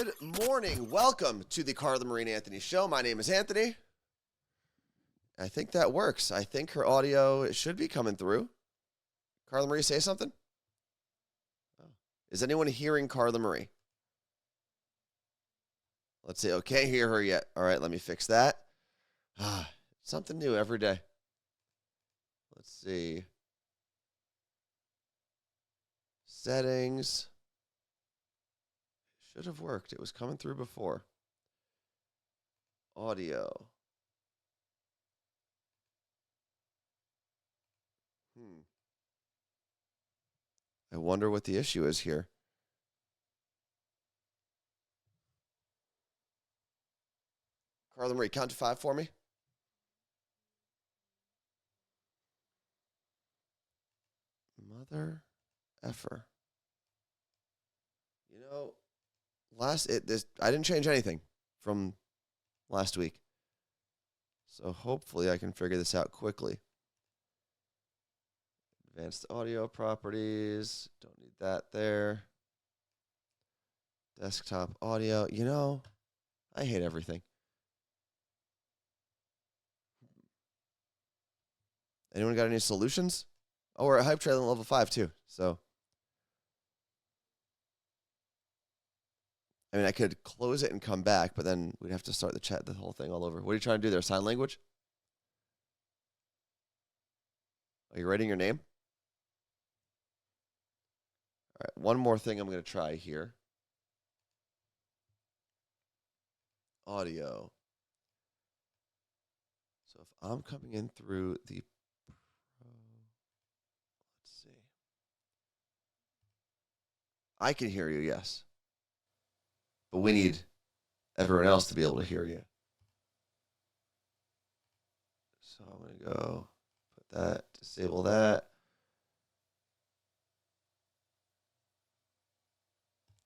Good morning. Welcome to the Carla Marie and Anthony Show. My name is Anthony. I think that works. I think her audio should be coming through. Carla Marie, say something. Is anyone hearing Carla Marie? Let's see. Okay, hear her yet. All right, let me fix that. Something new every day. Let's see. Settings. Should have worked. It was coming through before. Audio. I wonder what the issue is here. Carla Marie, count to 5 for me. Mother effer. You know, I didn't change anything from last week. So hopefully I can figure this out quickly. Advanced audio properties. Don't need that there. Desktop audio. You know, I hate everything. Anyone got any solutions? Oh, we're at Hype Trailer level 5 too. So, I mean, I could close it and come back, but then we'd have to start the whole thing all over. What are you trying to do there? Sign language? Are you writing your name? All right, one more thing I'm going to try here. Audio. So if I'm coming in through the let's see. I can hear you, yes. But we need everyone else to be able to hear you. So I'm going to go put that, disable that.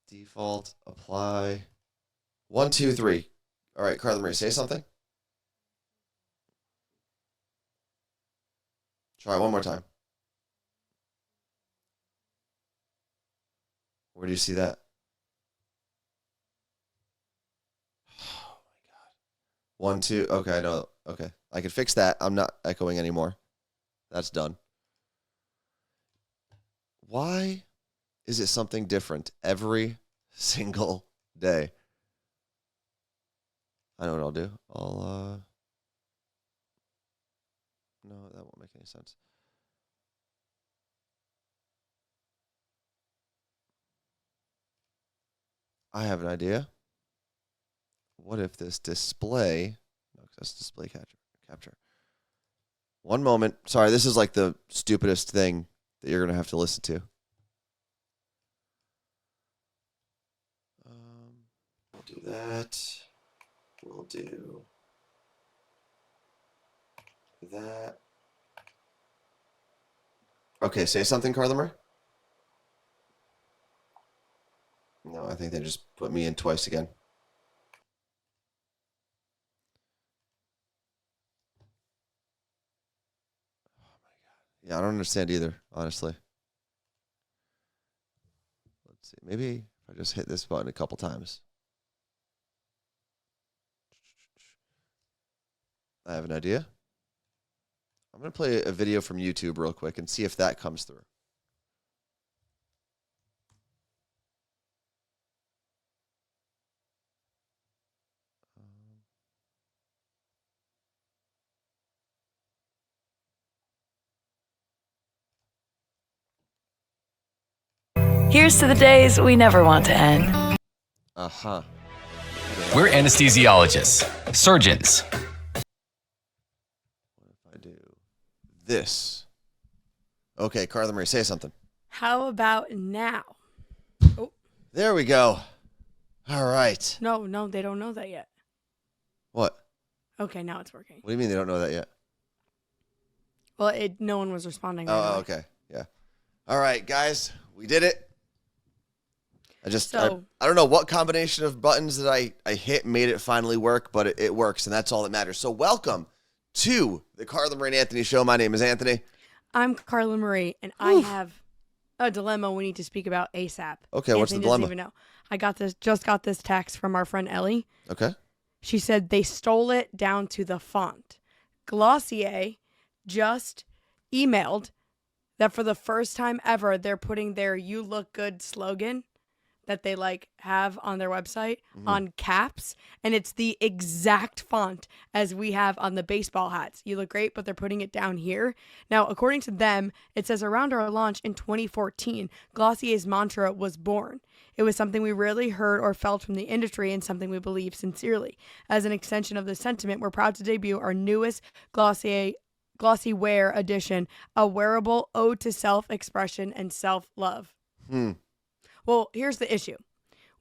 Default, apply. 1, 2, 3. All right, Carla Marie, say something. Try one more time. Where do you see that? Oh my God. 1, 2. Okay, I know. Okay, I can fix that. I'm not echoing anymore. That's done. Why is it something different every single day? I know what I'll do. No, that won't make any sense. I have an idea. What if this display, no, that's display capture. One moment. Sorry, this is like the stupidest thing that you're going to have to listen to. We'll do that. We'll do that. Okay, say something, Carla Marie. No, I think they just put me in twice again. Oh my God. Yeah, I don't understand either, honestly. Let's see. Maybe if I just hit this button a couple times. I have an idea. I'm going to play a video from YouTube real quick and see if that comes through. Here's to the days we never want to end. Uh-huh. We're anesthesiologists, surgeons. What if I do this? Okay, Carla Marie, say something. How about now? Oh. There we go. All right. No, they don't know that yet. What? Okay, now it's working. What do you mean they don't know that yet? Well, no one was responding. Right Oh, away. okay. Yeah. All right, guys, we did it. I don't know what combination of buttons that I hit made it finally work, but it works, and that's all that matters. So welcome to the Carla Marie and Anthony Show. My name is Anthony. I'm Carla Marie, and I have a dilemma we need to speak about ASAP. Okay, what's the Anthony dilemma? doesn't even know. Just got this text from our friend Ellie. Okay. She said they stole it down to the font. Glossier just emailed that for the first time ever, they're putting their "You Look Good" slogan that they have on their website on caps, and it's the exact font as we have on the baseball hats. You look great, but they're putting it down here. Now, according to them, it says around our launch in 2014, Glossier's mantra was born. It was something we rarely heard or felt from the industry and something we believe sincerely. As an extension of this sentiment, we're proud to debut our newest Glossy Wear edition, a wearable ode to self-expression and self-love. Well, here's the issue.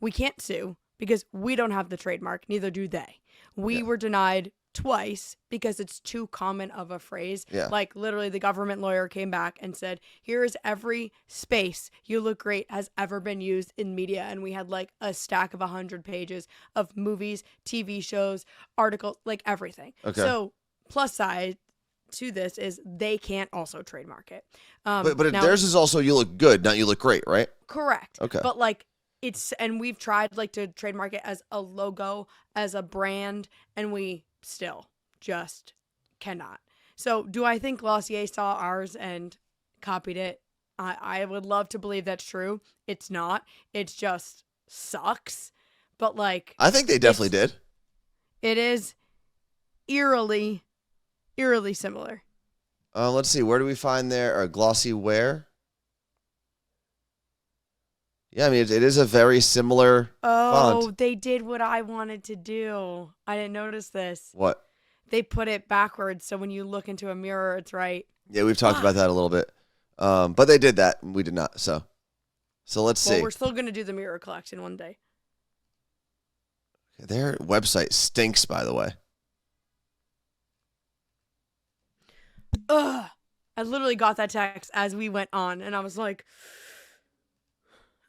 We can't sue because we don't have the trademark, neither do they. We were denied twice because it's too common of a phrase. Yeah. Literally, the government lawyer came back and said, here is every space "you look great" has ever been used in media. And we had a stack of 100 pages of movies, TV shows, articles, everything. Okay. So, plus side to this is they can't also trademark it. But now, theirs is also "You Look Good," not "You Look Great," right? correct. Okay. But and we've tried to trademark it as a logo, as a brand, and we still just cannot. So do I think Glossier saw ours and copied it? I would love to believe that's true. It's not. It's just sucks. But I think they definitely did. it is eerily similar. Let's see. Where do we find their Glossy Wear? Yeah, I mean, it is a very similar font. They did what I wanted to do. I didn't notice this. What? They put it backwards, so when you look into a mirror, it's right. Yeah, we've talked about that a little bit. But they did that, and we did not. So let's see. Well, we're still going to do the mirror collection one day. Their website stinks, by the way. Ugh. I literally got that text as we went on, and I was like,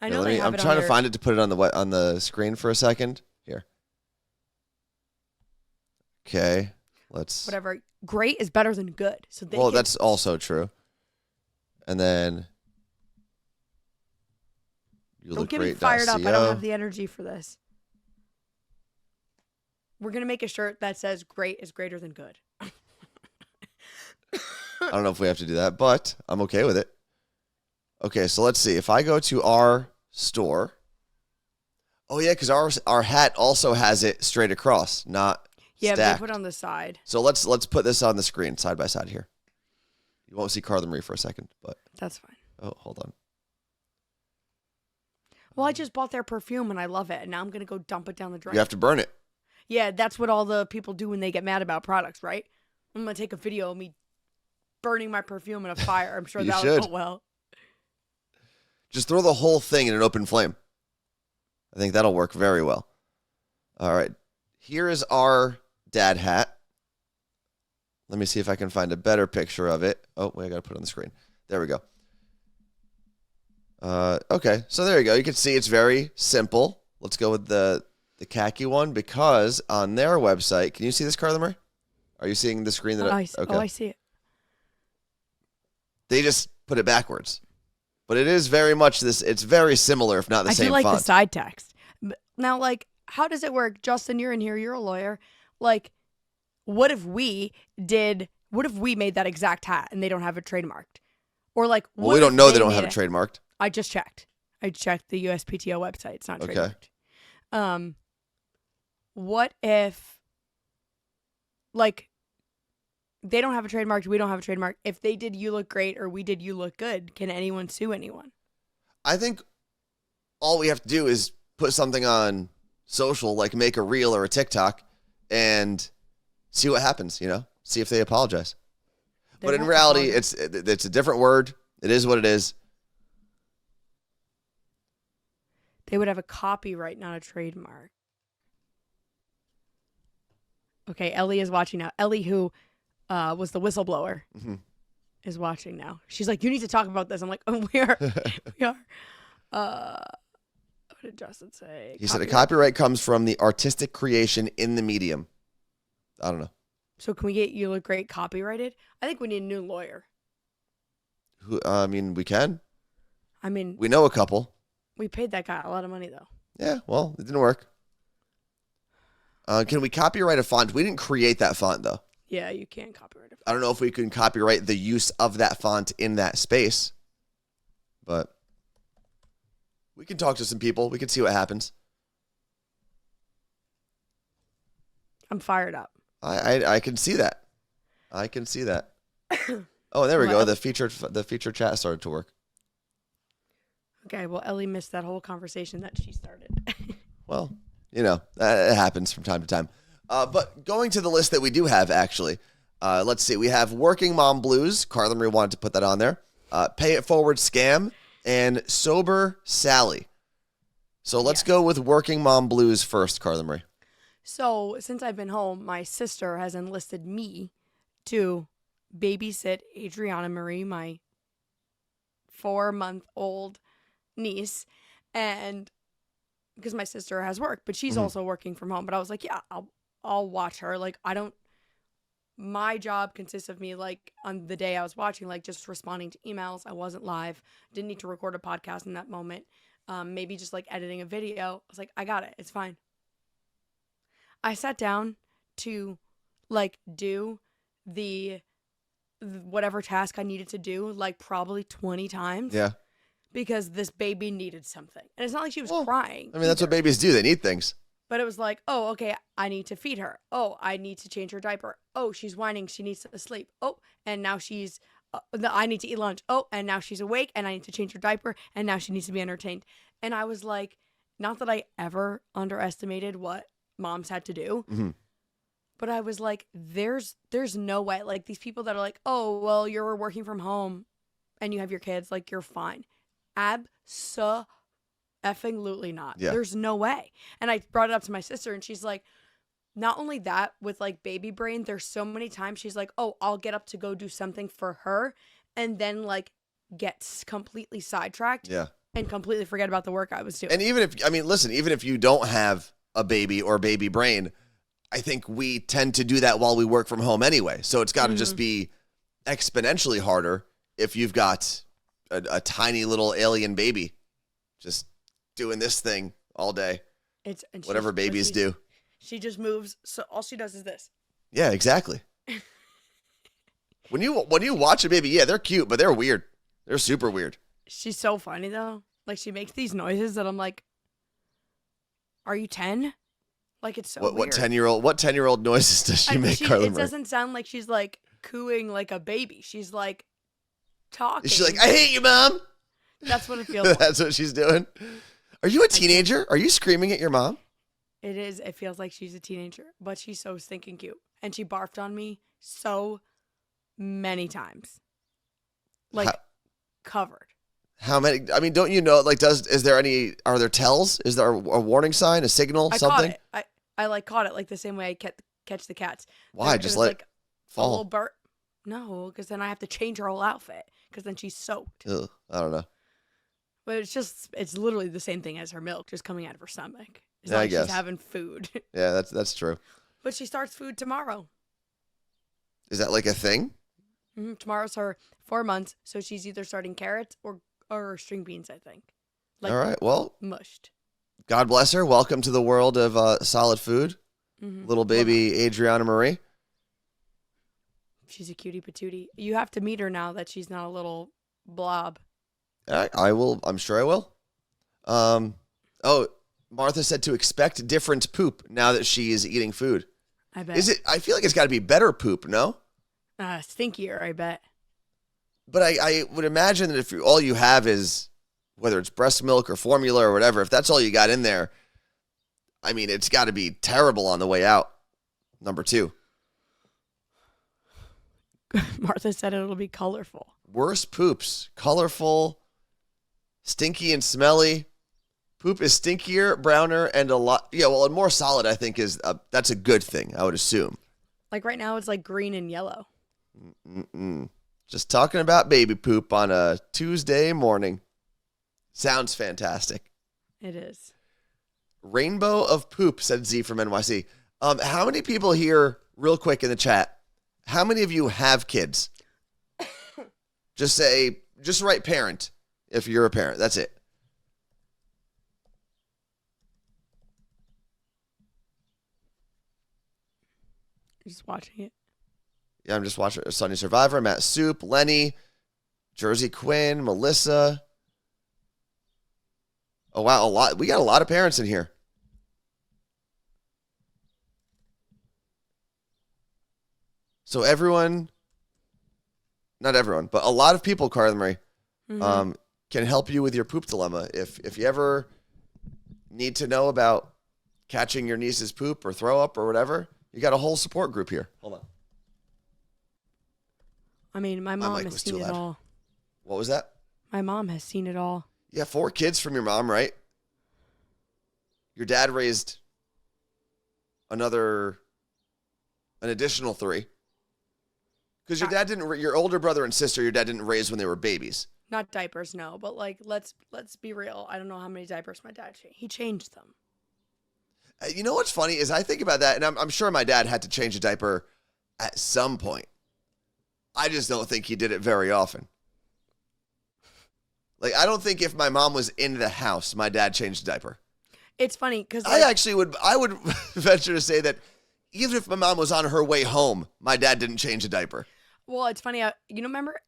I know they have I'm it trying on to find it to put it on the screen for a second. Here. Okay, let's. Whatever. Great is better than good. So that's also true. And then you don't look get me great. fired up. I don't .co. have the energy for this. We're gonna make a shirt that says "Great is greater than good." I don't know if we have to do that, but I'm okay with it. Okay, so let's see. If I go to our store. Oh, yeah, because our hat also has it straight across, not Yeah, stacked. but they put it on the side. So let's put this on the screen side by side here. You won't see Carla Marie for a second, but That's fine. oh, hold on. Well, I just bought their perfume and I love it, and now I'm gonna go dump it down the drain. You have to burn it. Yeah, that's what all the people do when they get mad about products, right? I'm gonna take a video of me burning my perfume in a fire. I'm sure You that should. would go well. Just throw the whole thing in an open flame. I think that'll work very well. All right. Here is our dad hat. Let me see if I can find a better picture of it. Oh, wait, I got to put it on the screen. There we go. Okay, so there you go. You can see it's very simple. Let's go with the khaki one because on their website, can you see this, Carla Marie? Are you seeing the screen? I Okay. see it. They just put it backwards. But it is very much this. It's very similar, if not the same I do like font. the side text. Now, how does it work? Justin, you're in here. You're a lawyer. What if we made that exact hat and they don't have it trademarked? Or well, we don't know they don't have it trademarked. trademarked. I just checked. I checked the USPTO website. It's not Okay. trademarked. What if, they don't have a trademark, we don't have a trademark. If they did "You Look Great" or we did "You Look Good," can anyone sue anyone? I think all we have to do is put something on social, like make a reel or a TikTok, and see what happens. See if they apologize. But in reality, it's a different word. It is what it is. They would have a copyright, not a trademark. Okay, Ellie is watching now. Ellie, who was the whistleblower, is watching now. She's like, "You need to talk about this." I'm like, "Oh, we are." We are. What did Justin say? He said a copyright comes from the artistic creation in the medium. I don't know. So can we get "You Look Great" copyrighted? I think we need a new lawyer. We can. I mean, We know a couple. we paid that guy a lot of money, though. Yeah, well, it didn't work. Can we copyright a font? We didn't create that font, though. Yeah, you can't copyright it. I don't know if we can copyright the use of that font in that space, but we can talk to some people. We can see what happens. I'm fired up. I can see that. I can see that. Oh, there we go. The featured chat started to work. Okay, well, Ellie missed that whole conversation that she started. Well, it happens from time to time. But going to the list that we do have, actually, let's see. We have Working Mom Blues. Carla Marie wanted to put that on there. Pay It Forward Scam and Sober Sally. So let's go with Working Mom Blues first, Carla Marie. So since I've been home, my sister has enlisted me to babysit Adriana Marie, my 4-month-old niece, and because my sister has work, but she's also working from home. But I was like, yeah, I'll watch her. Like, my job consists of me, like, on the day I was watching, like, just responding to emails. I wasn't live, didn't need to record a podcast in that moment. Maybe just like editing a video. I was like, I got it. It's fine. I sat down to like do the whatever task I needed to do, like probably 20 times. Yeah. Because this baby needed something. And it's not like she was crying. I mean, that's what babies do. They need things. But it was like, oh, okay, I need to feed her. Oh, I need to change her diaper. Oh, she's whining. She needs to sleep. Oh, and now she's, I need to eat lunch. Oh, and now she's awake and I need to change her diaper and now she needs to be entertained. And I was like, not that I ever underestimated what moms had to do. Mm-hmm. But I was like, there's no way. Like these people that are like, oh, well, you're working from home and you have your kids, like you're fine. Abso-effing-lutely not. Yeah. There's no way. And I brought it up to my sister and she's like, not only that, with like baby brain, there's so many times she's like, oh, I'll get up to go do something for her and then like gets completely sidetracked. Yeah. And completely forget about the work I was doing. And even if you don't have a baby or baby brain, I think we tend to do that while we work from home anyway. So it's got to just be exponentially harder if you've got a tiny little alien baby just doing this thing all day. It's whatever babies do. She just moves. So all she does is this. Yeah, exactly. When you watch a baby, yeah, they're cute, but they're weird. They're super weird. She's so funny though. Like she makes these noises that I'm like, are you 10? Like it's so weird. What 10-year-old noises does she make, Carla It Marie? doesn't sound like she's like cooing like a baby. She's like talking. Is she like, I hate you, Mom? That's what it feels like. That's what she's doing. Are you a teenager? Are you screaming at your mom? It is. It feels like she's a teenager, but she's so stinking cute. And she barfed on me so many times. Like covered. How many? I mean, don't you know, like, are there tells? Is there a warning sign, a signal, something? Caught it. I like caught it like the same way I catch the cats. Why? Just let it fall? A little burp. No, because then I have to change her whole outfit because then she's soaked. Ugh, I don't know. But it's literally the same thing as her milk just coming out of her stomach. It's Yeah, not I like guess. she's having food. Yeah, that's true. But she starts food tomorrow. Is that like a thing? Mm-hmm. Tomorrow's her 4 months, so she's either starting carrots or string beans, I think. Like, all right, well, mushed. God bless her. Welcome to the world of solid food. Mm-hmm. Little baby Adriana Marie. She's a cutie patootie. You have to meet her now that she's not a little blob. I will. I'm sure I will. Martha said to expect different poop now that she is eating food. I bet. Is it? I feel like it's got to be better poop, no? Stinkier, I bet. But I would imagine that if all you have is, whether it's breast milk or formula or whatever, if that's all you got in there, I mean, it's got to be terrible on the way out. Number 2. Martha said it'll be colorful. Worst poops. Colorful, stinky and smelly. Poop is stinkier, browner, and and more solid, I think, that's a good thing, I would assume. Like right now, it's like green and yellow. Just talking about baby poop on a Tuesday morning. Sounds fantastic. It is. Rainbow of poop, said Z from NYC. How many people here, real quick in the chat, how many of you have kids? Just write parent if you're a parent. That's it. Just watching it. Yeah, I'm just watching Sunny Survivor, Matt Soup, Lenny, Jersey Quinn, Melissa. Oh, wow, a lot. We got a lot of parents in here. So everyone, not everyone, but a lot of people, Carla Marie, can help you with your poop dilemma. If you ever need to know about catching your niece's poop or throw up or whatever, you got a whole support group here. Hold on. I mean, my mom has seen it all. What was that? My mom has seen it all. Yeah, 4 kids from your mom, right? Your dad raised an additional 3. Because your dad didn't, your older brother and sister, your dad didn't raise when they were babies. Not diapers, no. But like, let's be real. I don't know how many diapers my dad changed. He changed them. You know what's funny is I think about that, and I'm sure my dad had to change a diaper at some point. I just don't think he did it very often. Like, I don't think if my mom was in the house, my dad changed a diaper. It's funny because I would venture to say that even if my mom was on her way home, my dad didn't change a diaper. Well, it's funny. Remember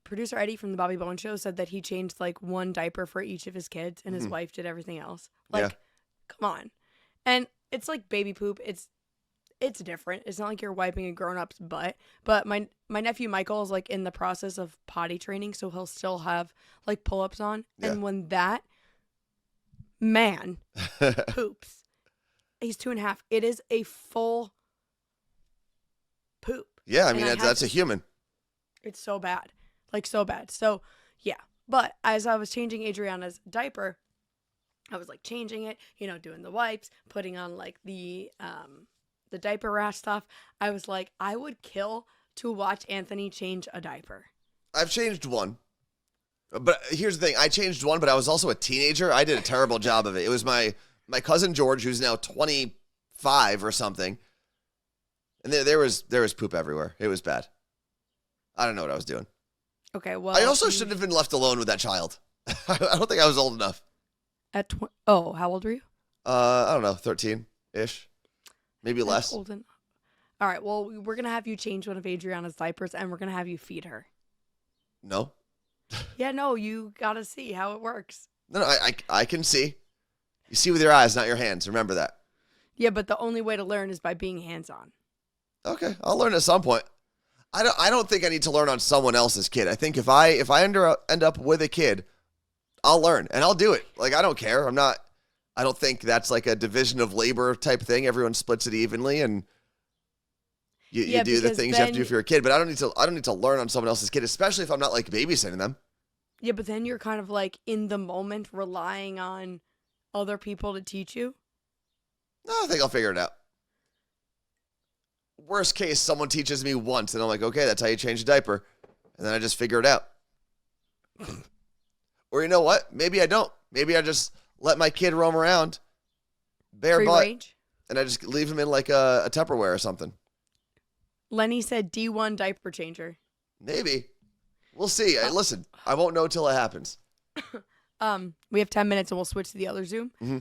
producer Eddie from the Bobby Bones Show said that he changed like 1 diaper for each of his kids, and his wife did everything else. Like, come on. And it's like baby poop. It's different. It's not like you're wiping a grown-up's butt. But my nephew Michael is like in the process of potty training, so he'll still have like pull-ups on. Yeah. And when that man poops, he's 2.5. It is a full poop. Yeah, I mean, that's a human. It's so bad. Like, so bad. So, yeah. But as I was changing Adriana's diaper, I was like changing it, doing the wipes, putting on like the diaper rash stuff. I was like, I would kill to watch Anthony change a diaper. I've changed 1. But here's the thing. I changed 1, but I was also a teenager. I did a terrible job of it. It was my cousin George, who's now 25 or something. And there was poop everywhere. It was bad. I don't know what I was doing. Okay, well. I also shouldn't have been left alone with that child. I don't think I was old enough. How old were you? I don't know, 13-ish. Maybe less. All right, well, we're going to have you change one of Adriana's diapers, and we're going to have you feed her. No. Yeah, no, you got to see how it works. No, I can see. You see with your eyes, not your hands. Remember that. Yeah, but the only way to learn is by being hands-on. Okay, I'll learn at some point. I don't think I need to learn on someone else's kid. I think if I end up with a kid, I'll learn and I'll do it. Like, I don't care. I don't think that's like a division of labor type thing. Everyone splits it evenly, and you do the things you have to do for your kid. But I don't need to learn on someone else's kid, especially if I'm not like babysitting them. Yeah, but then you're kind of like in the moment, relying on other people to teach you. No, I think I'll figure it out. Worst case, someone teaches me once, and I'm like, okay, that's how you change a diaper, and then I just figure it out. Or you know what? Maybe I don't. Maybe I just let my kid roam around, bare Free butt, range? And I just leave him in like a Tupperware or something. Lenny said D1 diaper changer. Maybe. We'll see. Listen, I won't know till it happens. We have 10 minutes, and we'll switch to the other Zoom. Mm-hmm.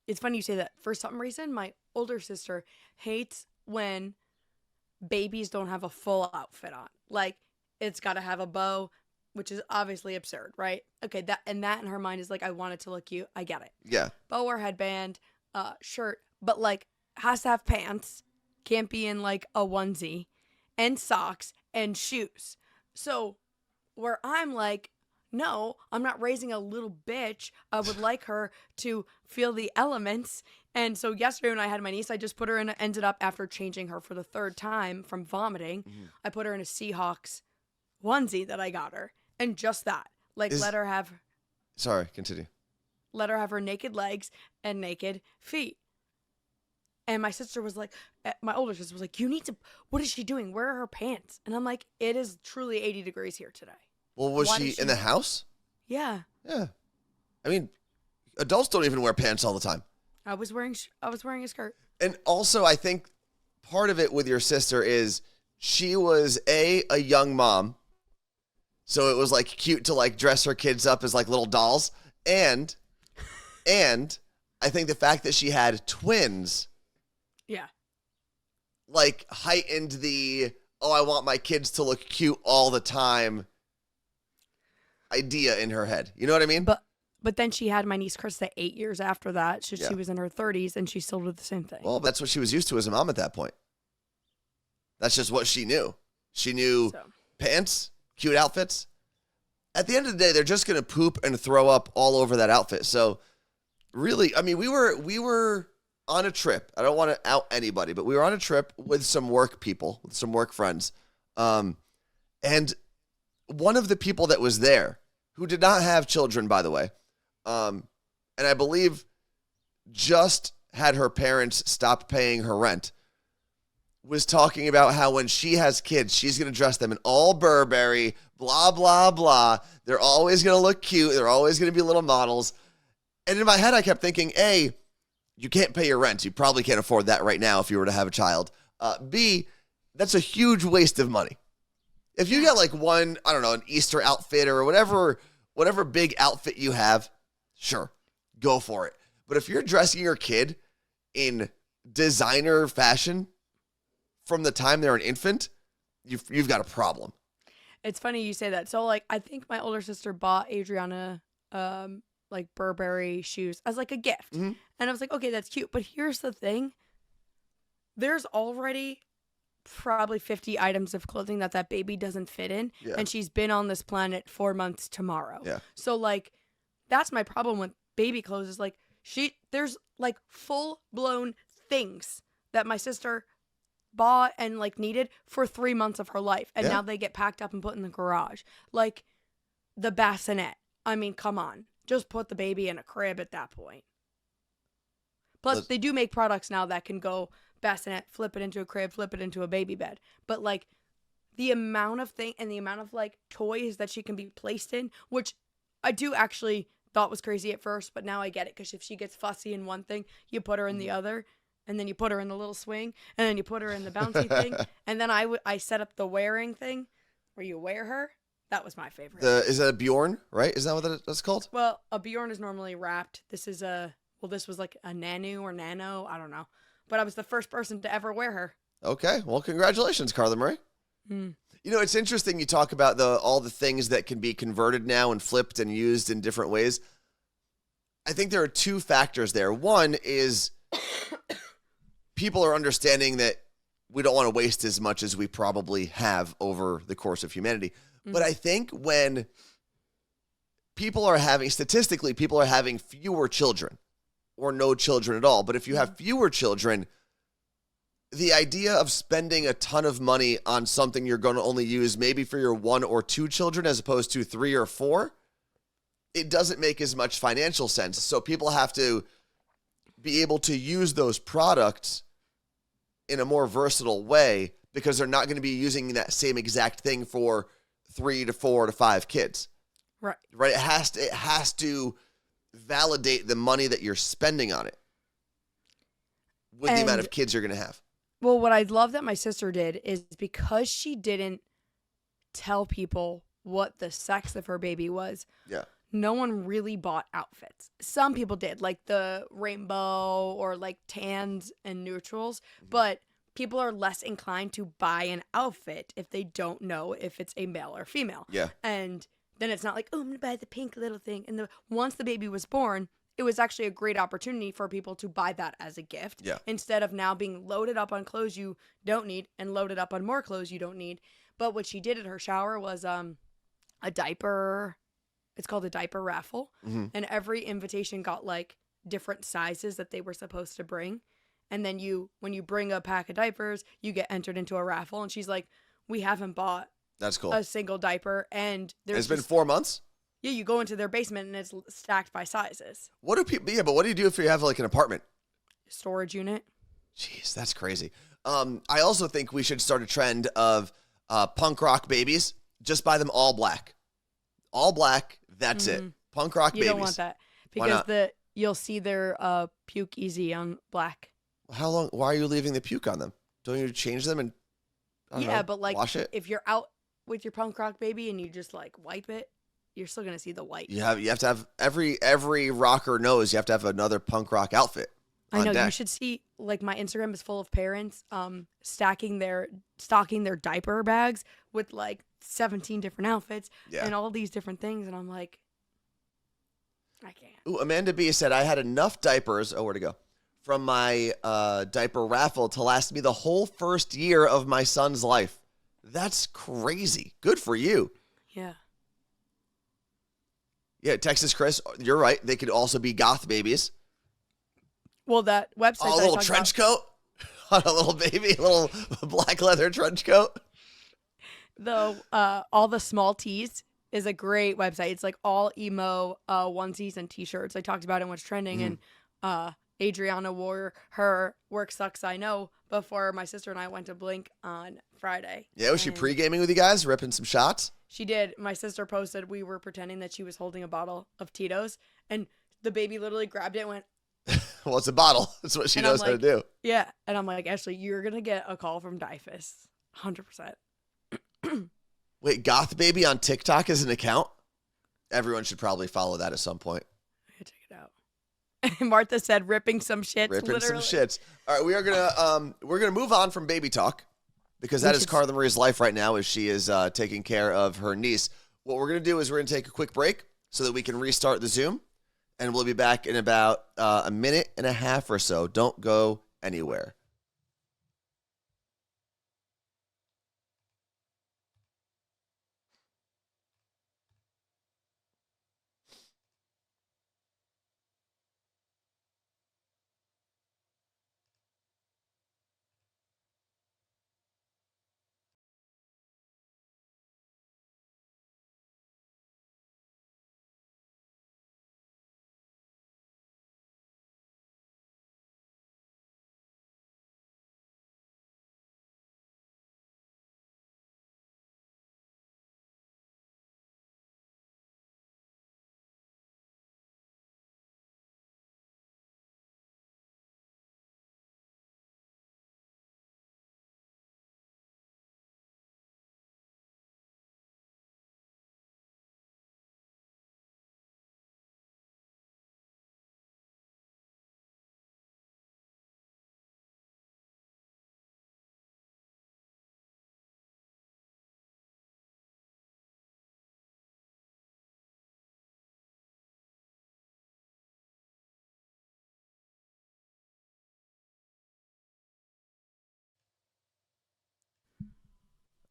It's funny you say that. For some reason, my older sister hates when babies don't have a full outfit on. Like, it's got to have a bow, which is obviously absurd, right? Okay, that in her mind is like, I want it to look cute. I get it. Yeah. Bow or headband, shirt, but like has to have pants. Can't be in like a onesie, and socks and shoes. So where I'm like, no, I'm not raising a little bitch. I would like her to feel the elements. And so yesterday when I had my niece, I just put her in, ended up after changing her for the 3rd time from vomiting, I put her in a Seahawks onesie that I got her. And just that, let her have. Sorry, continue. Let her have her naked legs and naked feet. And my sister was like, my older sister was like, you need to, what is she doing? Where are her pants? And I'm like, it is truly 80 degrees here today. Well, was she in the house? Yeah. Yeah. I mean, adults don't even wear pants all the time. I was wearing a skirt. And also, I think part of it with your sister is she was a young mom. So it was like cute to like dress her kids up as like little dolls. And I think the fact that she had twins. Yeah. like heightened the, oh, I want my kids to look cute all the time idea in her head. You know what I mean? But then she had my niece Krista 8 years after that. So she was in her 30s and she still did the same thing. Well, that's what she was used to as a mom at that point. That's just what she knew. She knew pants, cute outfits. At the end of the day, they're just going to poop and throw up all over that outfit. So really, I mean, we were on a trip. I don't want to out anybody, but we were on a trip with some work people, with some work friends. And one of the people that was there, who did not have children, by the way, and I believe just had her parents stop paying her rent, was talking about how when she has kids, she's going to dress them in all Burberry, blah, blah, blah. They're always going to look cute. They're always going to be little models. And in my head, I kept thinking, A, you can't pay your rent. You probably can't afford that right now if you were to have a child. B, that's a huge waste of money. If you got like one, I don't know, an Easter outfit or whatever big outfit you have, sure, go for it. But if you're dressing your kid in designer fashion from the time they're an infant, you've got a problem. It's funny you say that. So, like, I think my older sister bought Adriana, like, Burberry shoes as, like, a gift. Mm-hmm. And I was like, okay, that's cute. But here's the thing. There's already probably 50 items of clothing that baby doesn't fit in. Yeah. And she's been on this planet 4 months tomorrow. Yeah. So, like, that's my problem with baby clothes is, like, there's, like, full-blown things that my sister bought and like needed for 3 months of her life, and now they get packed up and put in the garage. Like the bassinet, I mean, come on, just put the baby in a crib at that point. Plus they do make products now that can go bassinet, flip it into a crib, flip it into a baby bed, but like the amount of thing and the amount of like toys that she can be placed in, which I do actually thought was crazy at first, but now I get it, because if she gets fussy in one thing, you put her in the other. And then you put her in the little swing, and then you put her in the bouncy thing. And then I set up the wearing thing where you wear her. That was my favorite. Is that a Bjorn, right? Is that what that's called? Well, a Bjorn is normally wrapped. This was like a Nanu or Nano. I don't know. But I was the first person to ever wear her. Okay. Well, congratulations, Carla Marie. You know, it's interesting you talk about all the things that can be converted now and flipped and used in different ways. I think there are two factors there. One is people are understanding that we don't want to waste as much as we probably have over the course of humanity. Mm-hmm. But I think when statistically, people are having fewer children or no children at all. But if you have fewer children, the idea of spending a ton of money on something you're going to only use maybe for your 1 or 2 children as opposed to 3 or 4, it doesn't make as much financial sense. So people have to be able to use those products in a more versatile way, because they're not going to be using that same exact thing for 3 to 4 to 5 kids. Right. It has to validate the money that you're spending on it with the amount of kids you're going to have. Well, what I love that my sister did is because she didn't tell people what the sex of her baby was. Yeah. No one really bought outfits. Some people did, like the rainbow or like tans and neutrals, but people are less inclined to buy an outfit if they don't know if it's a male or female. Yeah. And then it's not like, oh, I'm going to buy the pink little thing. And once the baby was born, it was actually a great opportunity for people to buy that as a gift. Yeah. Instead of now being loaded up on clothes you don't need and loaded up on more clothes you don't need. But what she did at her shower was a diaper. It's called a diaper raffle. Mm-hmm. And every invitation got like different sizes that they were supposed to bring. And then when you bring a pack of diapers, you get entered into a raffle. And she's like, we haven't bought That's cool. a single diaper. And it's been 4 months? Yeah, you go into their basement and it's stacked by sizes. What do people? Yeah, but what do you do if you have like an apartment? Storage unit. Jeez, that's crazy. I also think we should start a trend of punk rock babies. Just buy them all black. All black. That's it. Punk rock babies. You don't want that because you'll see their puke easy on black. How long? Why are you leaving the puke on them? Don't you change them and but like wash it? If you're out with your punk rock baby and you just like wipe it, you're still gonna see the white. You have to have every rocker knows you have to have another punk rock outfit. I know deck. you should see, like, my Instagram is full of parents stocking their diaper bags with like 17 different outfits Yeah. and all these different things, and I'm like, I can't. Ooh, Amanda B said, I had enough diapers, where'd it go? From my diaper raffle to last me the whole first year of my son's life. That's crazy. Good for you. Yeah. Yeah, Texas Chris, you're right. They could also be goth babies. Well, that website. Oh, a little trench coat on a little baby, a little black leather trench coat. Though, all the small tees is a great website. It's like all emo onesies and t-shirts. I talked about it when it's trending, and Adriana wore her Work Sucks I Know before my sister and I went to Blink on Friday. Yeah, was she pre-gaming with you guys, ripping some shots? She did. My sister posted we were pretending that she was holding a bottle of Tito's, and the baby literally grabbed it and went, Well, it's a bottle. That's what she knows how to do. yeah. And I'm like, Ashley, you're going to get a call from Dyfus. 100%. Wait, Goth Baby on TikTok is an account? Everyone should probably follow that at some point. I gotta check it out. And Martha said, ripping some shits. Ripping literally. some shits. All right, we're gonna move on from baby talk because that is Carla Marie's life right now as she is taking care of her niece. What we're gonna do is we're gonna take a quick break so that we can restart the Zoom, and we'll be back in about a minute and a half or so. Don't go anywhere.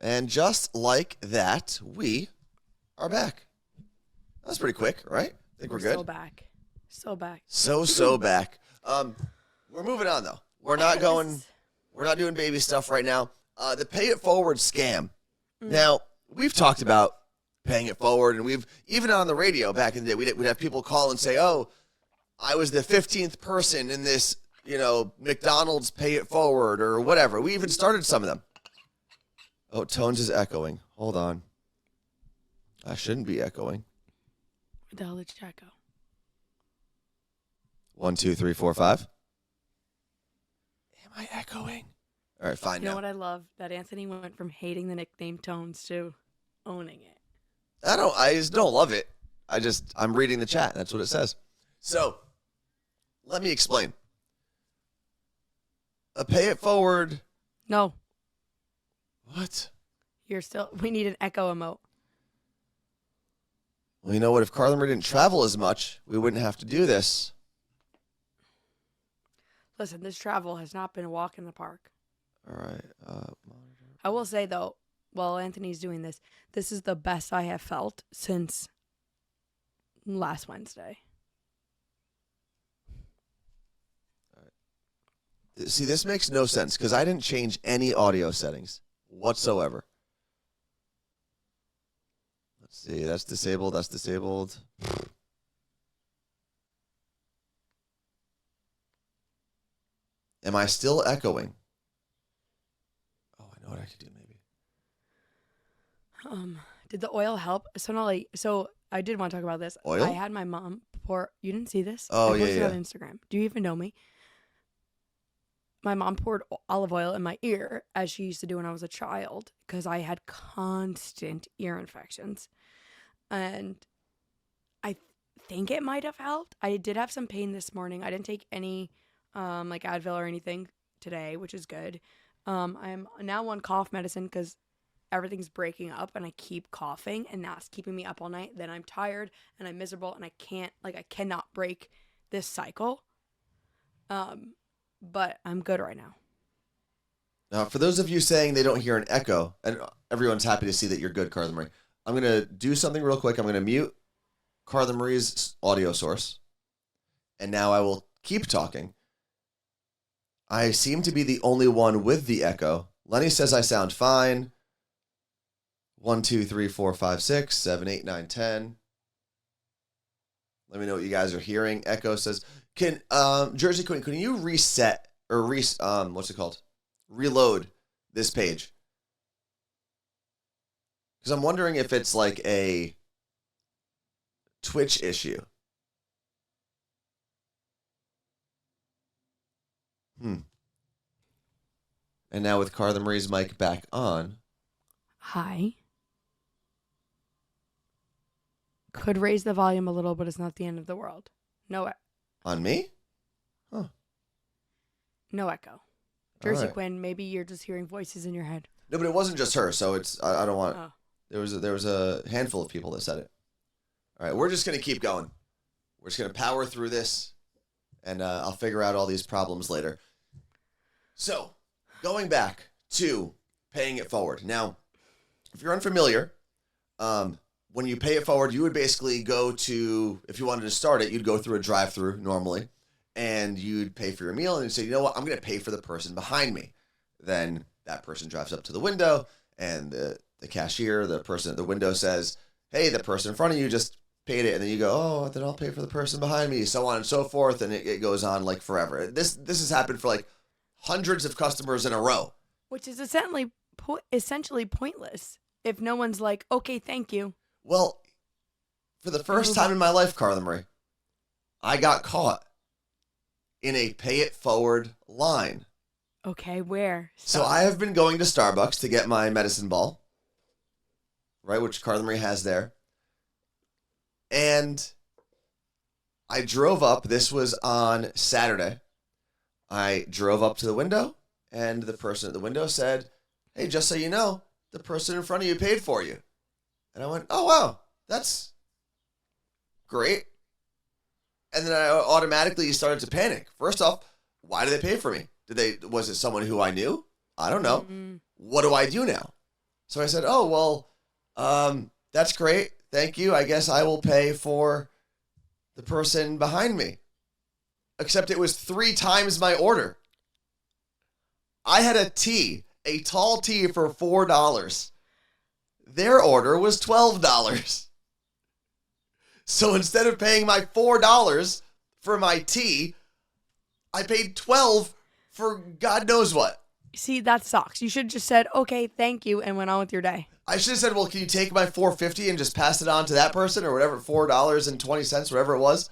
And just like that, we are back. That was pretty quick, right? I think we're good. So back. So back. So back. We're moving on though. We're not doing baby stuff right now. The pay it forward scam. Now, we've talked about paying it forward, and we've even on the radio back in the day, we'd have people call and say, "Oh, I was the 15th person in this, McDonald's pay it forward or whatever." We even started some of them. Oh, Tones is echoing. Hold on. I shouldn't be echoing. Where the hell did chat go? 1, 2, 3, 4, 5. Am I echoing? All right, fine. You know what I love? That Anthony went from hating the nickname Tones to owning it. I just don't love it. I'm reading the chat. That's what it says. So, let me explain. A pay it forward. No. What? We need an echo emote. Well, you know what? If Carla Marie didn't travel as much, we wouldn't have to do this. Listen, this travel has not been a walk in the park. All right. I will say, though, while Anthony's doing this, this is the best I have felt since last Wednesday. See, this makes no sense because I didn't change any audio settings whatsoever. Let's see. That's disabled. That's disabled. Am I still echoing? Oh, I know what I could do maybe. Did the oil help? So I did want to talk about this. Oil? I had my mom pour. You didn't see this? Oh, I posted yeah. on Instagram. Do you even know me? My mom poured olive oil in my ear, as she used to do when I was a child, because I had constant ear infections. And I think it might have helped. I did have some pain this morning. I didn't take any like Advil or anything today, which is good. I'm now on cough medicine because everything's breaking up and I keep coughing and that's keeping me up all night. Then I'm tired and I'm miserable and I cannot break this cycle. But I'm good right now. Now, for those of you saying they don't hear an echo, and everyone's happy to see that you're good, Carla Marie, I'm going to do something real quick. I'm going to mute Carla Marie's audio source, and now I will keep talking. I seem to be the only one with the echo. Lenny says I sound fine. 1, 2, 3, 4, 5, 6, 7, 8, 9, 10. Let me know what you guys are hearing. Echo says, "Can Jersey Queen? Can you reset or what's it called? Reload this page?" Because I'm wondering if it's like a Twitch issue. And now with Carla Marie's mic back on. Hi. Could raise the volume a little, but it's not the end of the world. No. On me? Huh. No echo. Jersey right. Quinn, maybe you're just hearing voices in your head. No, but it wasn't just her, so it's I don't want. Oh. There was a handful of people that said it. All right, we're just gonna keep going. We're just gonna power through this, and I'll figure out all these problems later. So, going back to paying it forward. Now, if you're unfamiliar, when you pay it forward, you would basically go to, if you wanted to start it, you'd go through a drive-through normally, and you'd pay for your meal, and you'd say, you know what, I'm going to pay for the person behind me. Then that person drives up to the window, and the cashier, the person at the window says, hey, the person in front of you just paid it, and then you go, oh, then I'll pay for the person behind me, so on and so forth, and it goes on like forever. This has happened for like hundreds of customers in a row. Which is essentially pointless if no one's like, okay, thank you. Well, for the first time in my life, Carla Marie, I got caught in a pay it forward line. Okay, where? So I have been going to Starbucks to get my medicine ball, right, which Carla Marie has there. And I drove up. This was on Saturday. I drove up to the window, and the person at the window said, hey, just so you know, the person in front of you paid for you. And I went, oh, wow, that's great. And then I automatically started to panic. First off, why did they pay for me? Was it someone who I knew? I don't know. Mm-hmm. What do I do now? So I said, oh, well, that's great. Thank you. I guess I will pay for the person behind me. Except it was 3 times my order. I had a tall tea for $4. Their order was $12. So instead of paying my $4 for my tea, I paid $12 for God knows what. See, that sucks. You should have just said, okay, thank you, and went on with your day. I should have said, well, can you take my $4.50 and just pass it on to that person or whatever, $4.20, whatever it was.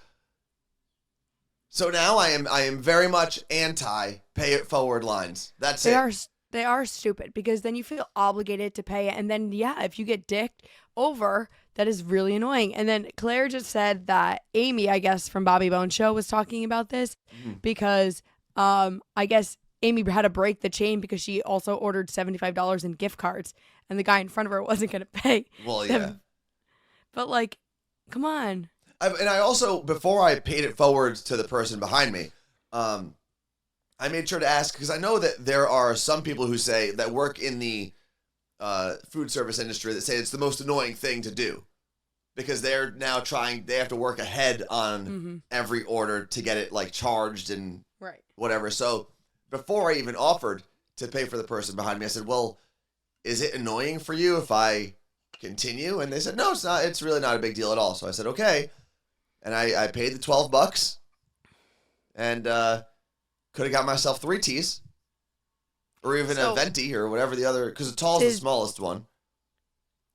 So now I am very much anti pay it forward lines. That's it. They are stupid because then you feel obligated to pay it. And then, yeah, if you get dicked over, that is really annoying. And then Claire just said that Amy, I guess, from Bobby Bones Show was talking about this because I guess Amy had to break the chain because she also ordered $75 in gift cards and the guy in front of her wasn't going to pay. Well, yeah. But like, come on. And I also, before I paid it forward to the person behind me, I made sure to ask, because I know that there are some people who say that work in the food service industry that say it's the most annoying thing to do because they're now they have to work ahead on every order to get it like charged and whatever. So before I even offered to pay for the person behind me, I said, well, is it annoying for you if I continue? And they said, no, it's not. It's really not a big deal at all. So I said, okay. And I paid the $12 and could have got myself 3 teas or even a venti or whatever the other, because the tall is the smallest one.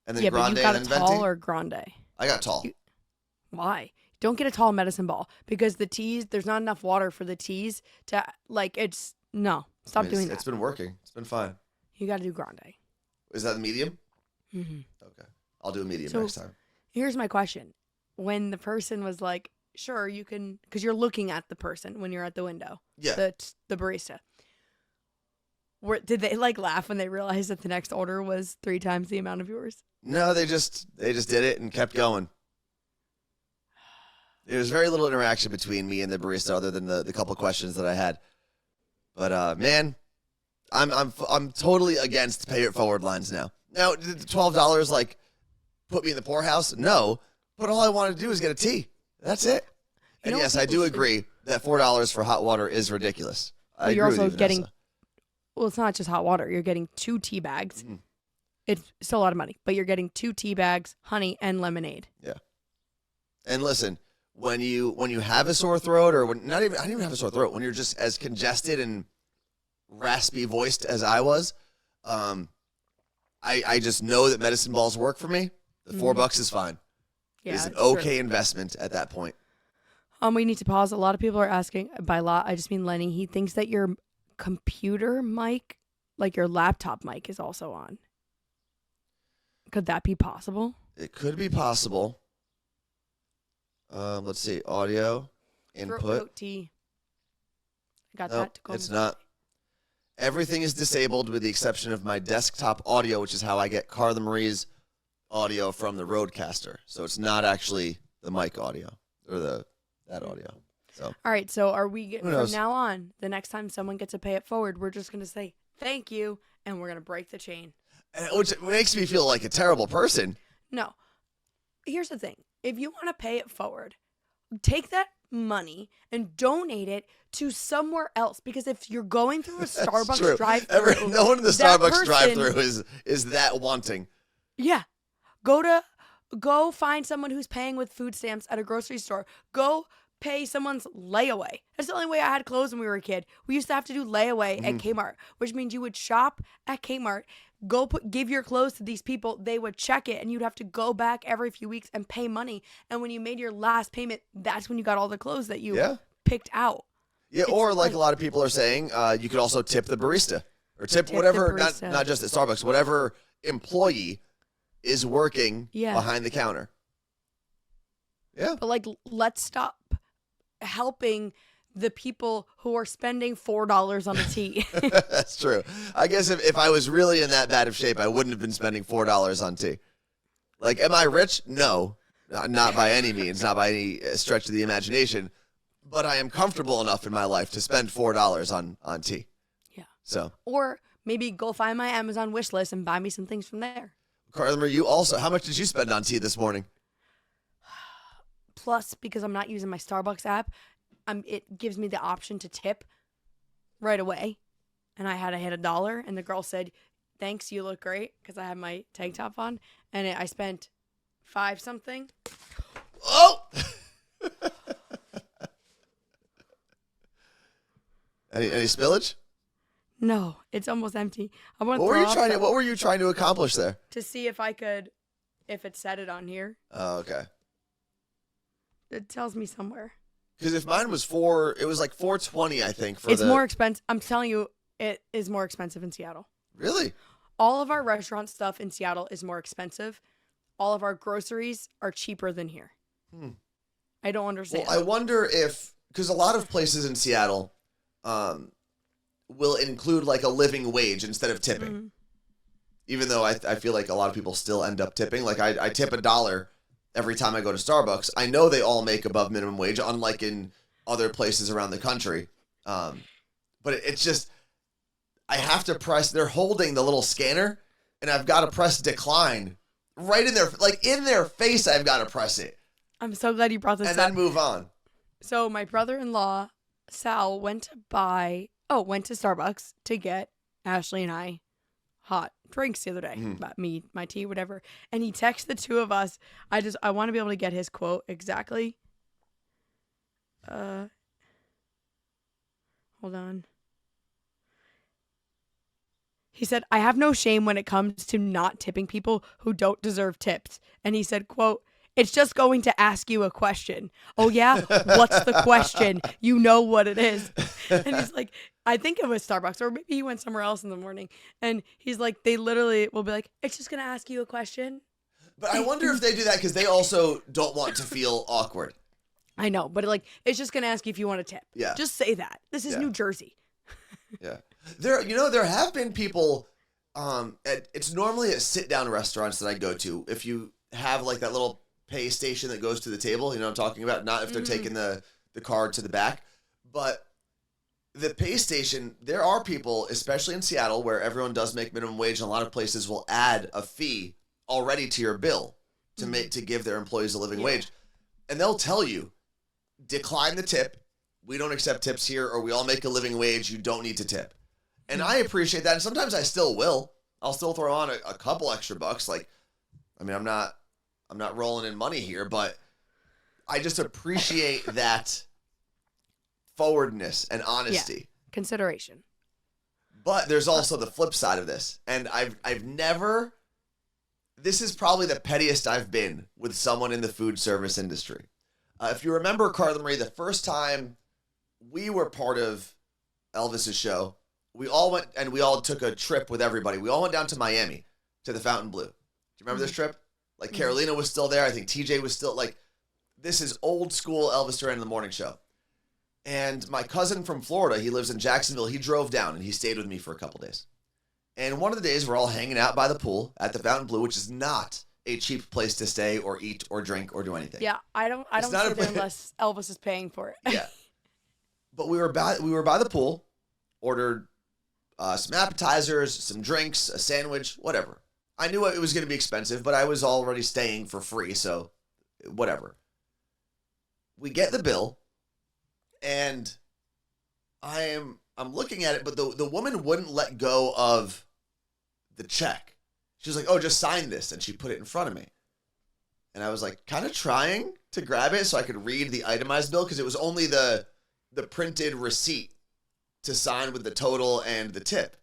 And then grande but you got and a then tall venti. Or grande? I got tall. Why? Don't get a tall medicine ball because the teas, there's not enough water for the teas to stop doing that. It's been working. It's been fine. You got to do grande. Is that the medium? Mm-hmm. Okay. I'll do a medium next time. Here's my question. When the person was like, sure, you can, because you're looking at the person when you're at the window. Yeah. The barista. Did they like laugh when they realized that the next order was 3 times the amount of yours? No, they just did it and kept going. There was very little interaction between me and the barista other than the couple questions that I had. But man, I'm totally against pay it forward lines now. Now, did the $12 like put me in the poorhouse? No, but all I want to do is get a tea. That's it. And yes, I do agree that $4 for hot water is ridiculous. I you're agree also with you, getting. Vanessa. Well, it's not just hot water. You're getting 2 tea bags. Mm-hmm. It's still a lot of money, but you're getting 2 tea bags, honey, and lemonade. Yeah. And listen, when you have a sore throat, or when I didn't even have a sore throat, when you're just as congested and raspy voiced as I was, I just know that medicine balls work for me. The $4 is fine. Yeah, it's an it's okay true. investment at that point. We need to pause. A lot of people are asking, by lot, I just mean Lenny. He thinks that your computer mic, like your laptop mic, is also on. Could that be possible? It could be possible. Let's see. Audio input. T. I got No, that to go. it's not. Everything is disabled with the exception of my desktop audio, which is how I get Carla Marie's audio from the Rodecaster. So it's not actually the mic audio or that audio. So All right, so are we Who from knows? now on, the next time someone gets a pay it forward, we're just going to say thank you and we're going to break the chain. which makes me feel like a terrible person. No. Here's the thing. If you want to pay it forward, take that money and donate it to somewhere else, because if you're going through a Starbucks True. drive-through, No one in the that Starbucks person- drive-through is that wanting. Yeah. Go find someone who's paying with food stamps at a grocery store. Go pay someone's layaway. That's the only way I had clothes when we were a kid. We used to have to do layaway at Kmart, which means you would shop at Kmart, give your clothes to these people, they would check it, and you'd have to go back every few weeks and pay money. And when you made your last payment, that's when you got all the clothes that you picked out. Yeah, It's or like like- a lot of people are saying, you could also tip the barista. Or tip Tip whatever, the barista. not just at Starbucks, whatever employee is working behind the counter. Yeah. But like, let's stop helping the people who are spending $4 on a tea. That's true. I guess if I was really in that bad of shape, I wouldn't have been spending $4 on tea. Like, am I rich? No, not by any means, not by any stretch of the imagination. But I am comfortable enough in my life to spend $4 on tea. Yeah. So, Or maybe go find my Amazon wish list and buy me some things from there. Carla, you also, how much did you spend on tea this morning? Plus, because I'm not using my Starbucks app, it gives me the option to tip right away. And I had to hit $1, and the girl said, "Thanks, you look great," because I had my tank top on. And I spent $5 something. Oh! Any spillage? No, it's almost empty. I want What were you trying to accomplish there? to see if it said it on here. Oh, okay. It tells me somewhere. Because if mine was it was like $4.20, I think. It's more expensive. I'm telling you, it is more expensive in Seattle. Really? All of our restaurant stuff in Seattle is more expensive. All of our groceries are cheaper than here. I don't understand. Well, I wonder because a lot of places in Seattle will include like a living wage instead of tipping. Mm-hmm. Even though I feel like a lot of people still end up tipping. Like I tip $1 every time I go to Starbucks. I know they all make above minimum wage, unlike in other places around the country. But it's just, I have to press, they're holding the little scanner, and I've got to press decline right in their face. I've got to press it I'm so glad you brought this and up. then move on. So my brother-in-law, Sal, went to Starbucks to get Ashley and I hot drinks the other day. About me, my tea, whatever. And he texted the two of us. I want to be able to get his quote exactly. Hold on. He said, "I have no shame when it comes to not tipping people who don't deserve tips." And he said, quote, "It's just going to ask you a question." Oh, yeah? What's the question? You know what it is. And he's like, I think it was Starbucks, or maybe he went somewhere else in the morning. And he's like, they literally will be like, "It's just going to ask you a question." But I wonder if they do that because they also don't want to feel awkward. I know, but like it's just gonna ask you if you want a tip. Yeah. Just say that. This is New Jersey. Yeah. There have been people, it's normally at sit-down restaurants that I go to. If you have like that little pay station that goes to the table, you know what I'm talking about? Not if they're taking the card to the back. But the pay station, there are people, especially in Seattle, where everyone does make minimum wage, and a lot of places will add a fee already to your bill to give their employees a living wage. And they'll tell you, decline the tip. We don't accept tips here, or we all make a living wage. You don't need to tip. And I appreciate that. And sometimes I still will. I'll still throw on a couple extra bucks. Like, I mean, I'm not rolling in money here, but I just appreciate that forwardness and honesty. Yeah. Consideration. But there's also the flip side of this. And I've never, this is probably the pettiest I've been with someone in the food service industry. If you remember, Carla Marie, the first time we were part of Elvis's show, we all took a trip with everybody. We all went down to Miami to the Fountain Blue. Do you remember this trip? Like Carolina was still there. I think TJ was still this is old school Elvis Duran in the Morning Show. And my cousin from Florida, he lives in Jacksonville. He drove down and he stayed with me for a couple days. And one of the days we're all hanging out by the pool at the Fountain Blue, which is not a cheap place to stay or eat or drink or do anything. Yeah, I don't sit there unless Elvis is paying for it. Yeah. But we were by the pool, ordered some appetizers, some drinks, a sandwich, whatever. I knew it was going to be expensive, but I was already staying for free, so whatever. We get the bill, and I'm looking at it, but the woman wouldn't let go of the check. She was like, "Oh, just sign this," and she put it in front of me. And I was like, kind of trying to grab it so I could read the itemized bill, because it was only the printed receipt to sign with the total and the tip.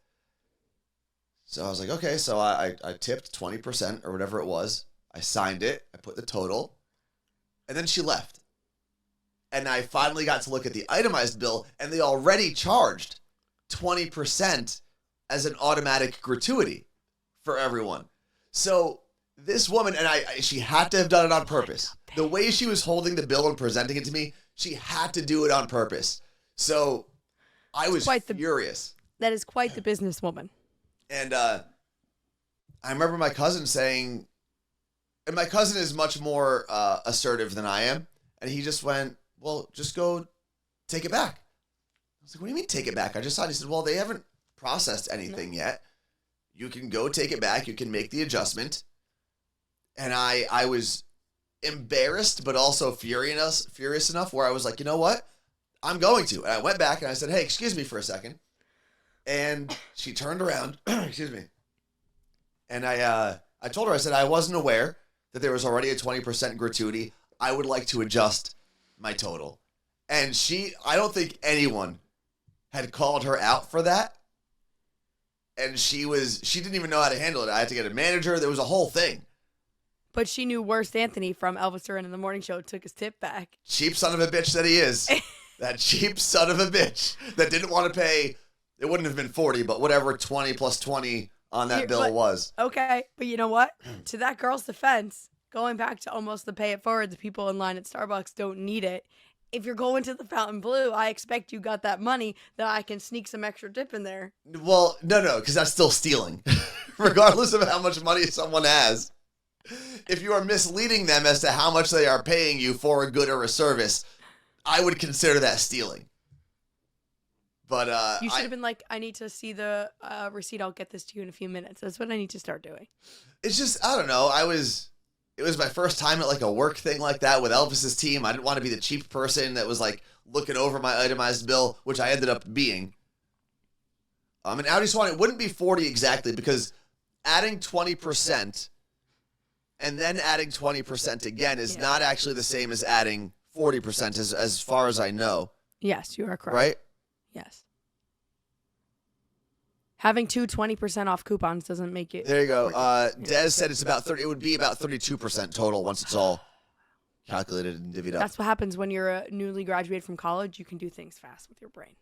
So I was like, okay, so I tipped 20% or whatever it was. I signed it. I put the total. And then she left. And I finally got to look at the itemized bill, and they already charged 20% as an automatic gratuity for everyone. So this woman, and she had to have done it on purpose. The way she was holding the bill and presenting it to me, she had to do it on purpose. So I was furious. That is quite the businesswoman. And I remember my cousin saying, and my cousin is much more assertive than I am, and he just went, "Well, just go take it back." I was like, "What do you mean take it back?" I just thought, he said, "Well, they haven't processed anything yet. You can go take it back. You can make the adjustment." And I was embarrassed, but also furious enough where I was like, you know what? I'm going to. And I went back and I said, "Hey, excuse me for a second." And she turned around, excuse me. And I told her, I said, "I wasn't aware that there was already a 20% gratuity. I would like to adjust my total." And I don't think anyone had called her out for that. And she didn't even know how to handle it. I had to get a manager. There was a whole thing. But she knew Worst Anthony from Elvis Duran in the Morning Show took his tip back. Cheap son of a bitch that he is. That cheap son of a bitch that didn't want to pay. It wouldn't have been 40, but whatever 20 plus 20 on that bill was. Okay, but you know what? To that girl's defense, going back to almost the pay it forward, the people in line at Starbucks don't need it. If you're going to the Fountain Blue, I expect you got that money that I can sneak some extra dip in there. Well, no, because that's still stealing. Regardless of how much money someone has. If you are misleading them as to how much they are paying you for a good or a service, I would consider that stealing. But you should have been like, "I need to see the receipt. I'll get this to you in a few minutes." That's what I need to start doing. It's just, I don't know. It was my first time at like a work thing like that with Elvis's team. I didn't want to be the cheap person that was like looking over my itemized bill, which I ended up being. And Audi Swan, it wouldn't be 40 exactly, because adding 20% and then adding 20% again is not actually the same as adding 40%, as far as I know. Yes, you are correct. Right? Yes. Having 20% off coupons doesn't make it. There you go. Des said it's about 30. It would be about 32% total once it's all calculated and divvied up. That's what happens when you're a newly graduated from college. You can do things fast with your brain.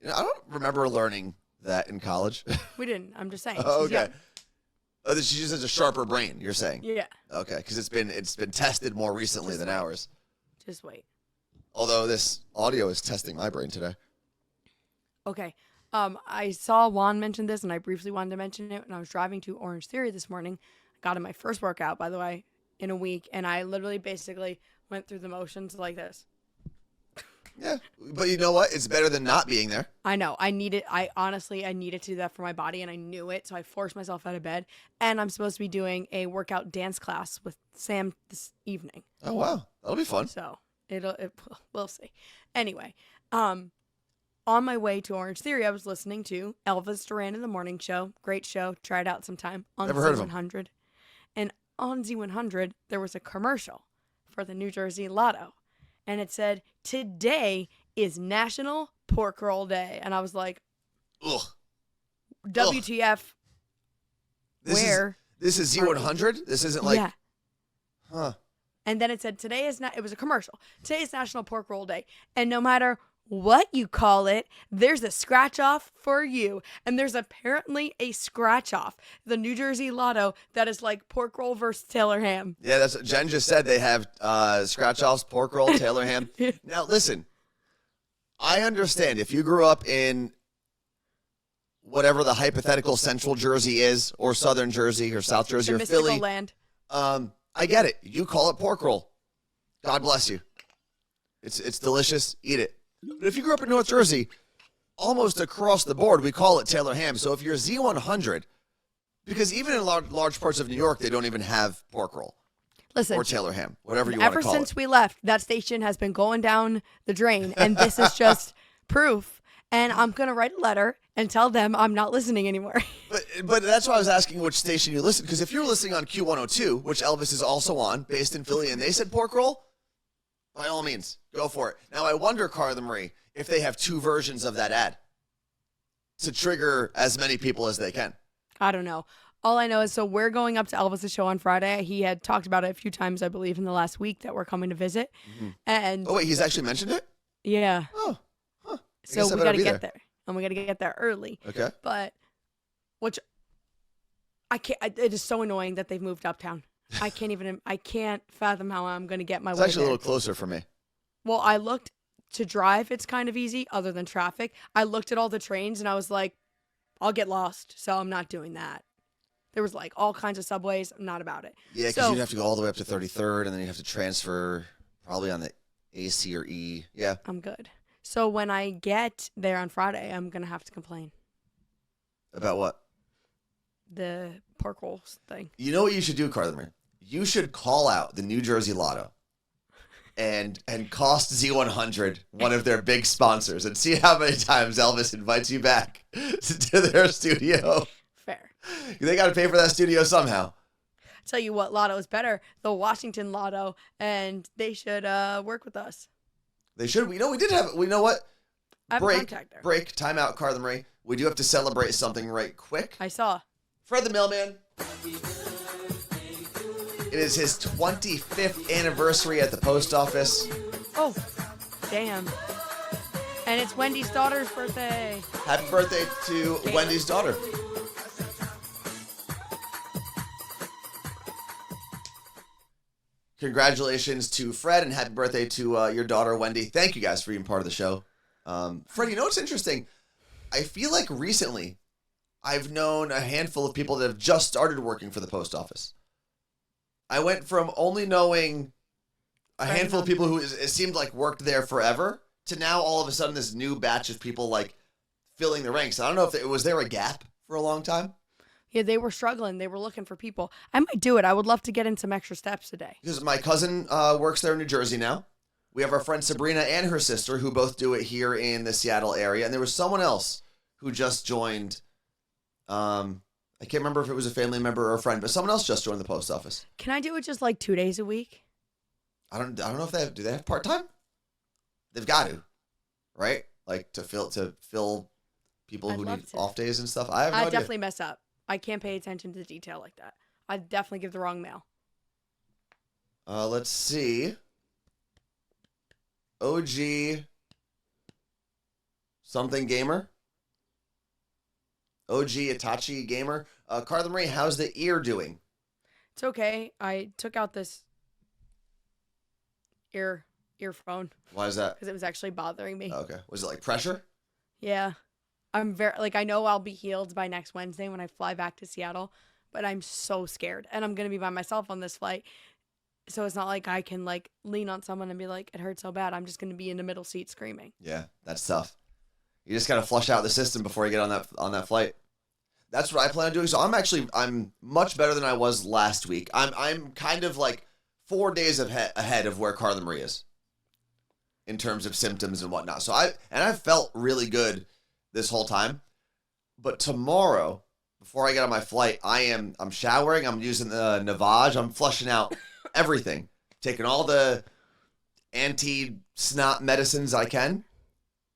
You know, I don't remember learning that in college. We didn't. I'm just saying. Oh, okay. She just has a sharper brain, you're saying? Yeah. Okay, because it's been tested more recently than ours. Just wait. Although this audio is testing my brain today. Okay. I saw Juan mention this, and I briefly wanted to mention it when I was driving to Orange Theory this morning. I got in my first workout, by the way, in a week, and I literally basically went through the motions like this. Yeah, but you know what? It's better than not being there. I know. I needed to do that for my body, and I knew it, so I forced myself out of bed. And I'm supposed to be doing a workout dance class with Sam this evening. Oh, wow. That'll be fun. So we'll see. Anyway, on my way to Orange Theory, I was listening to Elvis Duran in the Morning Show. Great show. Try it out sometime on Never heard of him. Z100. And on Z100, there was a commercial for the New Jersey Lotto. And it said, today is National Pork Roll Day. And I was like, ugh. WTF, Ugh. This is Z100? This isn't like... Yeah. Huh. And then it said, it was a commercial. Today is National Pork Roll Day. And no matter what you call it, there's a scratch off for you. And there's apparently a scratch off, the New Jersey Lotto, that is like pork roll versus Taylor ham. Yeah, that's what Jen just said. They have scratch offs, pork roll, Taylor ham. Now, listen, I understand if you grew up in whatever the hypothetical Central Jersey is, or Southern Jersey, or South Jersey, or mystical Philly. land. I get it. You call it pork roll. God bless you. It's delicious. Eat it. But if you grew up in North Jersey, almost across the board, we call it Taylor ham. So if you're Z100, because even in large parts of New York, they don't even have pork roll. Listen, or Taylor ham, whatever you want to call it. Ever since we left, that station has been going down the drain, and this is just proof. And I'm going to write a letter and tell them I'm not listening anymore. But that's why I was asking which station you listen, because if you're listening on Q102, which Elvis is also on, based in Philly, and they said pork roll, by all means, go for it. Now, I wonder, Carla Marie, if they have two versions of that ad to trigger as many people as they can. I don't know. All I know is, so we're going up to Elvis' show on Friday. He had talked about it a few times, I believe, in the last week that we're coming to visit. Mm-hmm. And oh, wait, he's actually mentioned it? Yeah. Oh, huh. So we got to get there. And we got to get there early. Okay. But, which, it is so annoying that they've moved uptown. I can't fathom how I'm going to get my way there. It's actually a little closer for me. Well, I looked to drive. It's kind of easy other than traffic. I looked at all the trains and I was like, I'll get lost. So I'm not doing that. There was like all kinds of subways. I'm not about it. Yeah, because you'd have to go all the way up to 33rd and then you have to transfer probably on the AC or E. Yeah. I'm good. So when I get there on Friday, I'm going to have to complain. About what? The pork rolls thing. You know what you should do, Carla? You should call out the New Jersey Lotto and cost Z100 one of their big sponsors and see how many times Elvis invites you back to their studio. Fair. They got to pay for that studio somehow. Tell you what lotto is better, the Washington Lotto, and they should work with us. They should. We did have. We know what? I have a contact there. Break. Time out, Carla Marie. We do have to celebrate something right quick. I saw. Fred the Mailman. It is his 25th anniversary at the post office. Oh, damn. And it's Wendy's daughter's birthday. Happy birthday to Wendy's daughter. Congratulations to Fred and happy birthday to your daughter, Wendy. Thank you guys for being part of the show. Fred, you know what's interesting? I feel like recently I've known a handful of people that have just started working for the post office. I went from only knowing a handful of people who it seemed like worked there forever to now all of a sudden this new batch of people like filling the ranks. I don't know if was there a gap for a long time? Yeah, they were struggling. They were looking for people. I might do it. I would love to get in some extra steps today. Because my cousin works there in New Jersey now. We have our friend Sabrina and her sister who both do it here in the Seattle area. And there was someone else who just joined. I can't remember if it was a family member or a friend, but someone else just joined the post office. Can I do it just like 2 days a week? I don't know if do they have part-time? They've got to, right? Like to fill people who need off days and stuff. I have no idea. I'd definitely mess up. I can't pay attention to detail like that. I'd definitely give the wrong mail. Let's see. OG something gamer. OG Itachi gamer. Carla Marie, how's the ear doing? It's okay. I took out this ear earphone Why is that? because it was actually bothering me. Okay. Was it like pressure? Yeah. I'm very, like, I know I'll be healed by next Wednesday when I fly back to Seattle, but I'm so scared. And I'm going to be by myself on this flight. So it's not like I can, like, lean on someone and be like, it hurts so bad. I'm just going to be in the middle seat screaming. Yeah, that's tough. You just gotta flush out the system before you get on that flight. That's what I plan on doing. So I'm much better than I was last week. I'm kind of like 4 days ahead of where Carla Marie is in terms of symptoms and whatnot. So I felt really good this whole time. But tomorrow, before I get on my flight, I'm showering. I'm using the Navage. I'm flushing out everything, taking all the anti-snot medicines I can,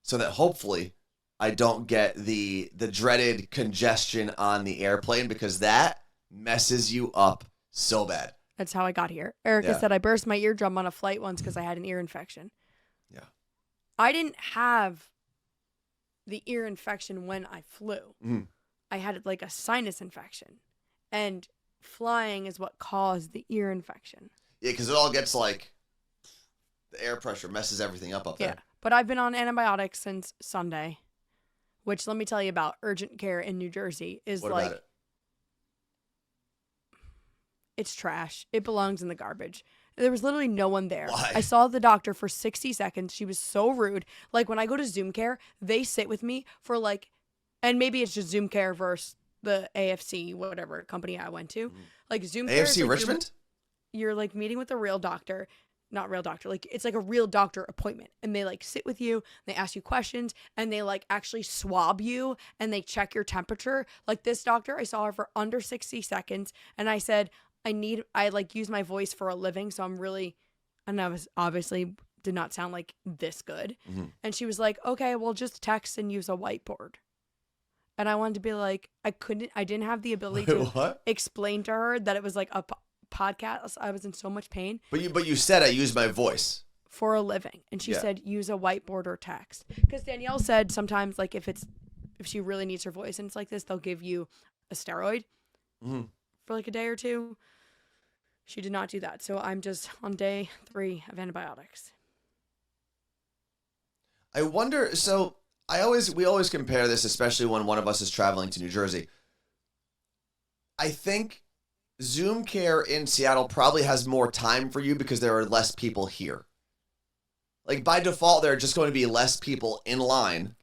so that hopefully I don't get the dreaded congestion on the airplane, because that messes you up so bad. That's how I got here. Erica said I burst my eardrum on a flight once because I had an ear infection. Yeah. I didn't have the ear infection when I flew. Mm. I had like a sinus infection. And flying is what caused the ear infection. Yeah, because it all gets like, the air pressure messes everything up there. Yeah. But I've been on antibiotics since Sunday, which, let me tell you about, urgent care in New Jersey is What like, about it? It's trash. It belongs in the garbage. There was literally no one there. Why? I saw the doctor for 60 seconds. She was so rude. Like, when I go to Zoom Care, they sit with me for like, and maybe it's just Zoom Care versus the AFC, whatever company I went to. Like, Zoom Care is AFC like Richmond? you're like meeting with a real doctor. Not real doctor, like it's like a real doctor appointment, and they like sit with you, they ask you questions, and they like actually swab you, and they check your temperature. Like, this doctor, I saw her for under 60 seconds, and I said, I like use my voice for a living, so I'm really, and I was obviously did not sound like this good. Mm-hmm. And she was like, okay, well, just text and use a whiteboard. And I wanted to be like, I didn't have the ability to explain to her that it was like a podcast. I was in so much pain. But you said I use my voice for a living, and she said use a whiteboard or text, because Danielle said sometimes, like, if she really needs her voice and it's like this, they'll give you a steroid for like a day or two. She did not do that, so I'm just on day 3 of antibiotics. I wonder, so we always compare this, especially when one of us is traveling to New Jersey. I think Zoom Care in Seattle probably has more time for you because there are less people here. Like, by default, there are just going to be less people in line.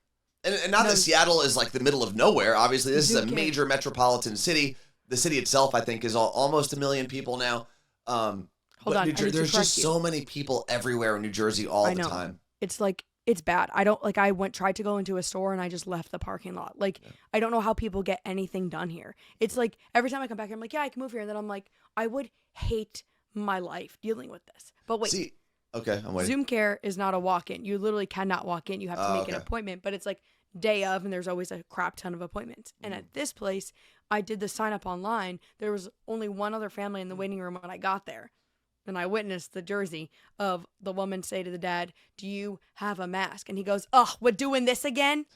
And not that Seattle is like the middle of nowhere. Obviously, this is a major metropolitan city. The city itself, I think, is almost 1 million people now. Hold on, there's just so many people everywhere in New Jersey all the time. It's like, it's bad. I tried to go into a store and I just left the parking lot. Like, I don't know how people get anything done here. It's like, every time I come back here, I'm like, yeah, I can move here. And then I'm like, I would hate my life dealing with this. But wait. See, okay, I'm waiting. Zoom Care is not a walk-in. You literally cannot walk in. You have to make an appointment. But it's like day of, and there's always a crap ton of appointments. And at this place, I did the sign up online. There was only one other family in the waiting room when I got there. And I witnessed the Jersey of the woman say to the dad, do you have a mask? And he goes, oh, we're doing this again?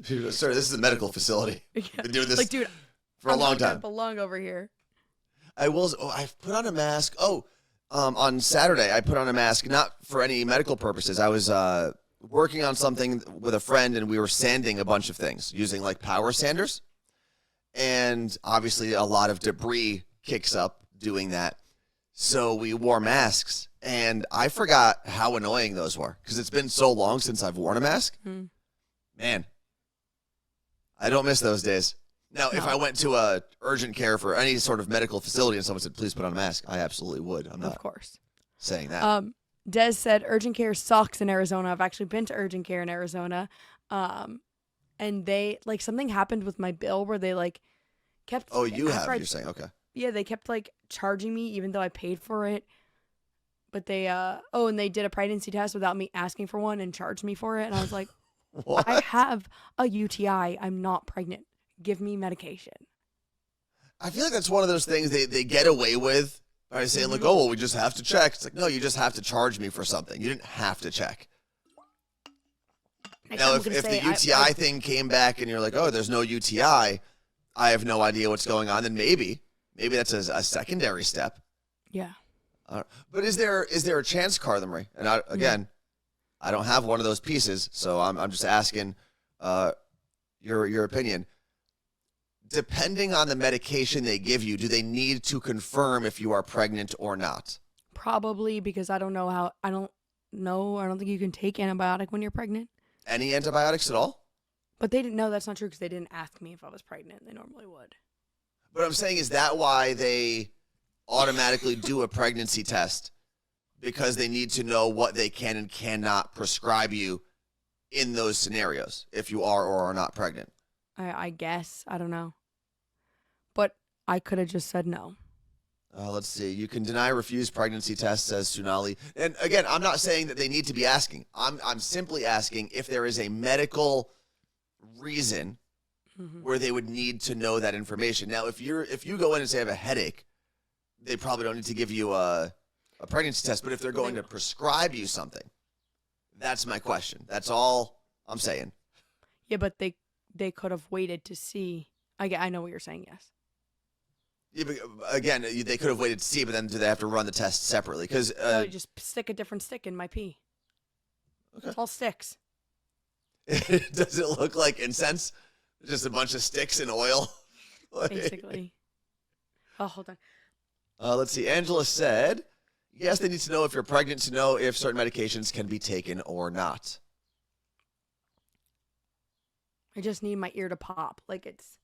Sir, this is a medical facility. Been doing this, like, dude, for a long time. I belong over here. I put on a mask. On Saturday, I put on a mask, not for any medical purposes. I was working on something with a friend, and we were sanding a bunch of things using like power sanders. And obviously a lot of debris kicks up doing that. So we wore masks, and I forgot how annoying those were because it's been so long since I've worn a mask. Man, I don't miss those days. Now, if I went to a urgent care for any sort of medical facility and someone said, please put on a mask, I absolutely would. I'm not, of course, saying that. Des said urgent care sucks in Arizona. I've actually been to urgent care in Arizona. And they, like, something happened with my bill where they, like, kept. Oh, you're saying, okay. Yeah, they kept, like, charging me even though I paid for it. But they, and they did a pregnancy test without me asking for one and charged me for it. And I was like, what? I have a UTI. I'm not pregnant. Give me medication. I feel like that's one of those things they get away with by saying, like, oh, well, we just have to check. It's like, no, you just have to charge me for something. You didn't have to check. Now, if the UTI thing came back and you're like, oh, there's no UTI, I have no idea what's going on, then maybe that's a secondary step. Yeah. But is there a chance, Carla Marie? And again, I don't have one of those pieces, so I'm just asking your opinion. Depending on the medication they give you, do they need to confirm if you are pregnant or not? Probably, because I don't think you can take antibiotic when you're pregnant. Any antibiotics at all? But they didn't know. That's not true, because they didn't ask me if I was pregnant. They normally would. But I'm saying, is that why they automatically do a pregnancy test? Because they need to know what they can and cannot prescribe you in those scenarios, if you are or are not pregnant. I guess. I don't know. But I could have just said no. Let's see. You can deny or refuse pregnancy tests, says Sunali. And again, I'm not saying that they need to be asking. I'm simply asking if there is a medical reason where they would need to know that information. Now, if you go in and say I have a headache, they probably don't need to give you a pregnancy test. But if they're going to prescribe you something, that's my question. That's all I'm saying. Yeah, but they could have waited to see. I know what you're saying, yes. Yeah, but again, they could have waited to see, but then do they have to run the test separately? Because just stick a different stick in my pee. Okay. It's all sticks. Does it look like incense? Just a bunch of sticks and oil? Basically. Oh, hold on. Let's see. Angela said, yes, they need to know if you're pregnant to know if certain medications can be taken or not. I just need my ear to pop. Like it's...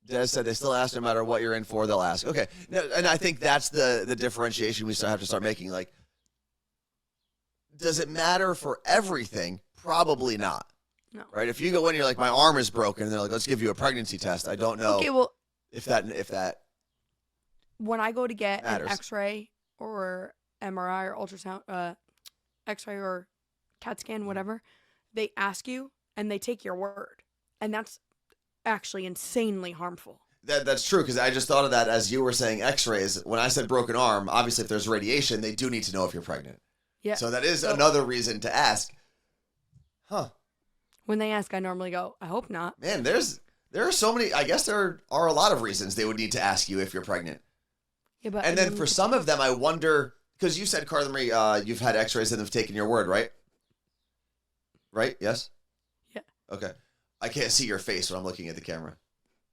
Des said they still ask no matter what you're in for, they'll ask. Okay. Now, and I think that's the differentiation we have to start making. Like, does it matter for everything? Probably not. No. Right? If you go in, you're like, my arm is broken, and they're like, let's give you a pregnancy test. I don't know if that when I go to get matters. An X-ray or MRI or ultrasound, X-ray or CAT scan, whatever, they ask you and they take your word. And that's actually insanely harmful. That's true, because I just thought of that as you were saying X-rays. When I said broken arm, obviously if there's radiation, they do need to know if you're pregnant. Yeah. So that is another reason to ask. Huh. When they ask, I normally go, I hope not. Man, there are so many. I guess there are a lot of reasons they would need to ask you if you're pregnant. Yeah, but and then for some of them, I wonder, because you said, Carla Marie, you've had X-rays and they've taken your word, right? Right? Yes? Yeah. Okay. I can't see your face when I'm looking at the camera.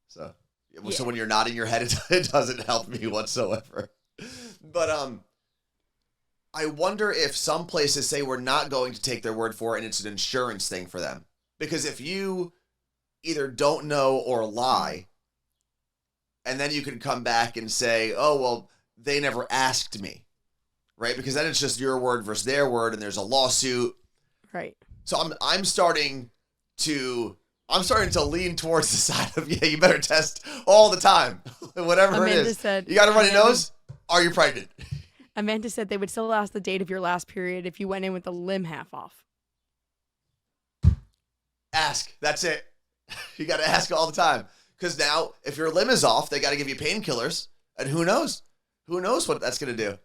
So when you're nodding your head, it doesn't help me whatsoever. But I wonder if some places say we're not going to take their word for it and it's an insurance thing for them. Because if you either don't know or lie, and then you can come back and say, oh, well, they never asked me, right? Because then it's just your word versus their word, and there's a lawsuit. Right. So I'm starting to lean towards the side of, yeah, you better test all the time, whatever Amanda it is. said, you got a runny nose? Are you pregnant? Amanda said they would still ask the date of your last period if you went in with the limb half off. Ask. That's it. You got to ask all the time. Because now, if your limb is off, they got to give you painkillers. And who knows? Who knows what that's going to do?